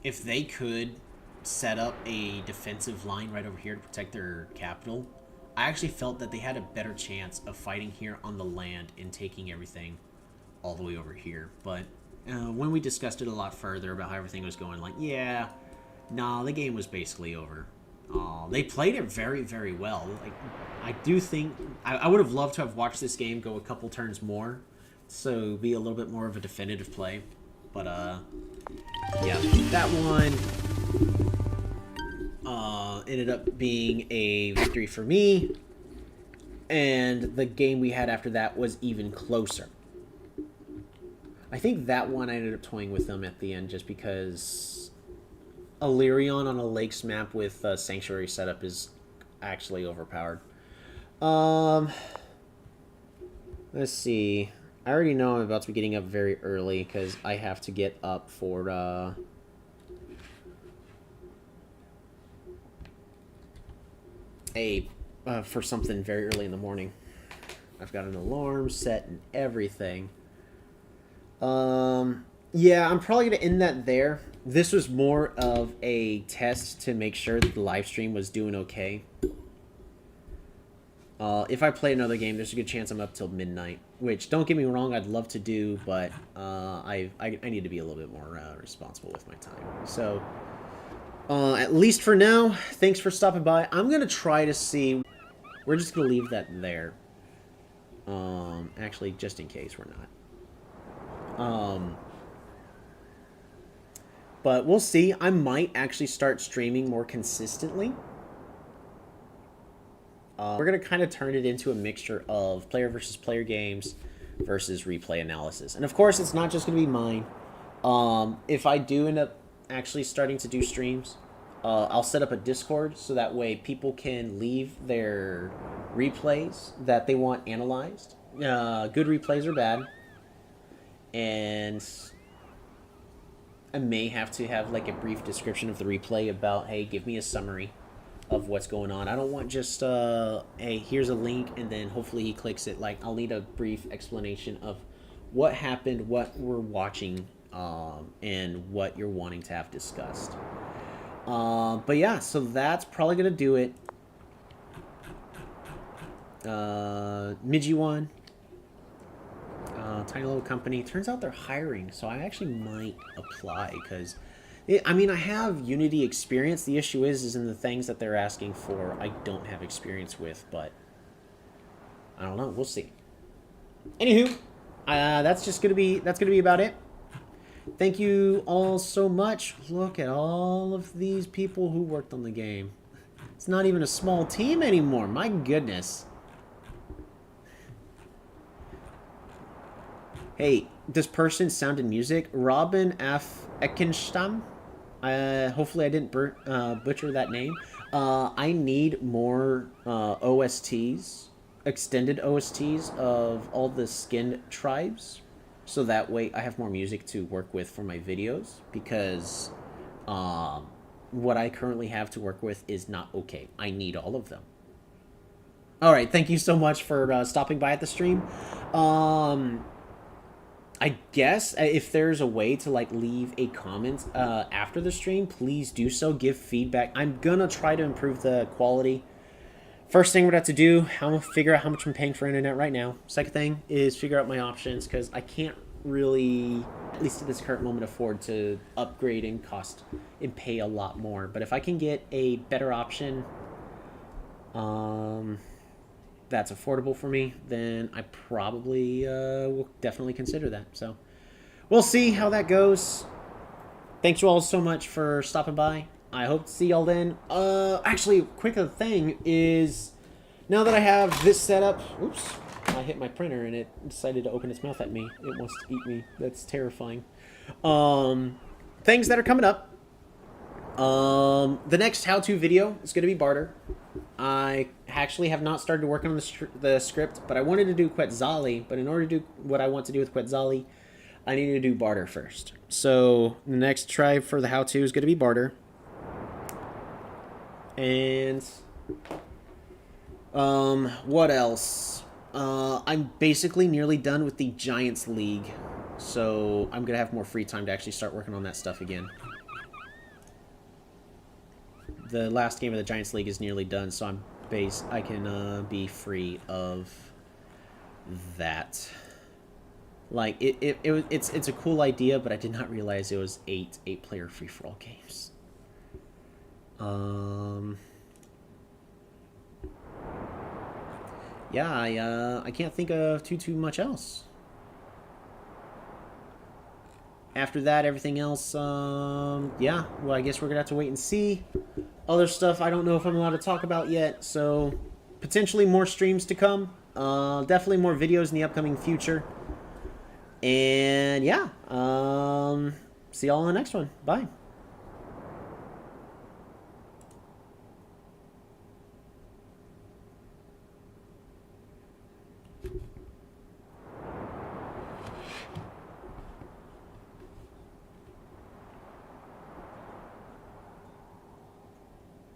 if they could set up a defensive line right over here to protect their capital, I actually felt that they had a better chance of fighting here on the land and taking everything all the way over here. But when we discussed it a lot further about how everything was going, like, yeah, nah, the game was basically over. They played it very, very well. Like, I do think I would have loved to have watched this game go a couple turns more, so be a little bit more of a definitive play. But yeah, that one ended up being a victory for me, and the game we had after that was even closer. I think that one I ended up toying with them at the end just because Illyrian on a lakes map with Sanctuary setup is actually overpowered. Let's see. I already know I'm about to be getting up very early because I have to get up for for something very early in the morning. I've got an alarm set and everything. Yeah, I'm probably going to end that there. This was more of a test to make sure that the live stream was doing okay. If I play another game, there's a good chance I'm up till midnight, which, don't get me wrong, I'd love to do, but I need to be a little bit more responsible with my time. So, at least for now, thanks for stopping by. I'm going to try to see... We're just going to leave that there. Actually, just in case we're not. But we'll see. I might actually start streaming more consistently. We're going to kind of turn it into a mixture of player versus player games versus replay analysis. And of course, it's not just going to be mine. If I do end up actually starting to do streams, I'll set up a Discord so that way people can leave their replays that they want analyzed. Good replays or bad. And I may have to have like a brief description of the replay about, hey, give me a summary of what's going on. I don't want just, hey, here's a link and then hopefully he clicks it. Like, I'll need a brief explanation of what happened, what we're watching, and what you're wanting to have discussed. But yeah, so that's probably going to do it. Midgie1. Tiny little company. Turns out they're hiring, so I actually might apply because, I mean, I have Unity experience. The issue is in the things that they're asking for, I don't have experience with, but I don't know. We'll see. Anywho, that's gonna be about it. Thank you all so much. Look at all of these people who worked on the game. It's not even a small team anymore. My goodness. Hey, this person sounded music. Robin F. Eckenstam. Hopefully I didn't butcher that name. I need more OSTs, extended OSTs of all the skinned tribes. So that way I have more music to work with for my videos. Because what I currently have to work with is not okay. I need all of them. Alright, thank you so much for stopping by at the stream. I guess if there's a way to like leave a comment after the stream, please do so. Give feedback. I'm gonna try to improve the quality. First thing we're gonna have to do, I'm gonna figure out how much I'm paying for internet right now. Second thing is figure out my options because I can't really, at least at this current moment, afford to upgrade and cost and pay a lot more. But if I can get a better option, that's affordable for me, then I probably will definitely consider that. So we'll see how that goes. Thanks you all so much for stopping by. I hope to see y'all then. Actually, quick thing is, now that I have this set up, oops, I I hit my printer and it decided to open its mouth at me. It wants to eat me. That's terrifying. Things that are coming up. The next how-to video is going to be barter. I actually have not started working on the script, but I wanted to do Quetzali. But in order to do what I want to do with Quetzali, I need to do barter first. So the next try for the how-to is going to be barter. And what else? I'm basically nearly done with the Giants League, so I'm gonna have more free time to actually start working on that stuff again. The last game of the Giants League is nearly done, so I can be free of that. Like it's a cool idea, but I did not realize it was 8-player free-for-all games. Yeah, I can't think of too much else. After that, everything else, yeah, well, I guess we're gonna have to wait and see. Other stuff I don't know if I'm allowed to talk about yet, so potentially more streams to come. Definitely more videos in the upcoming future. And yeah, see y'all in the next one. Bye.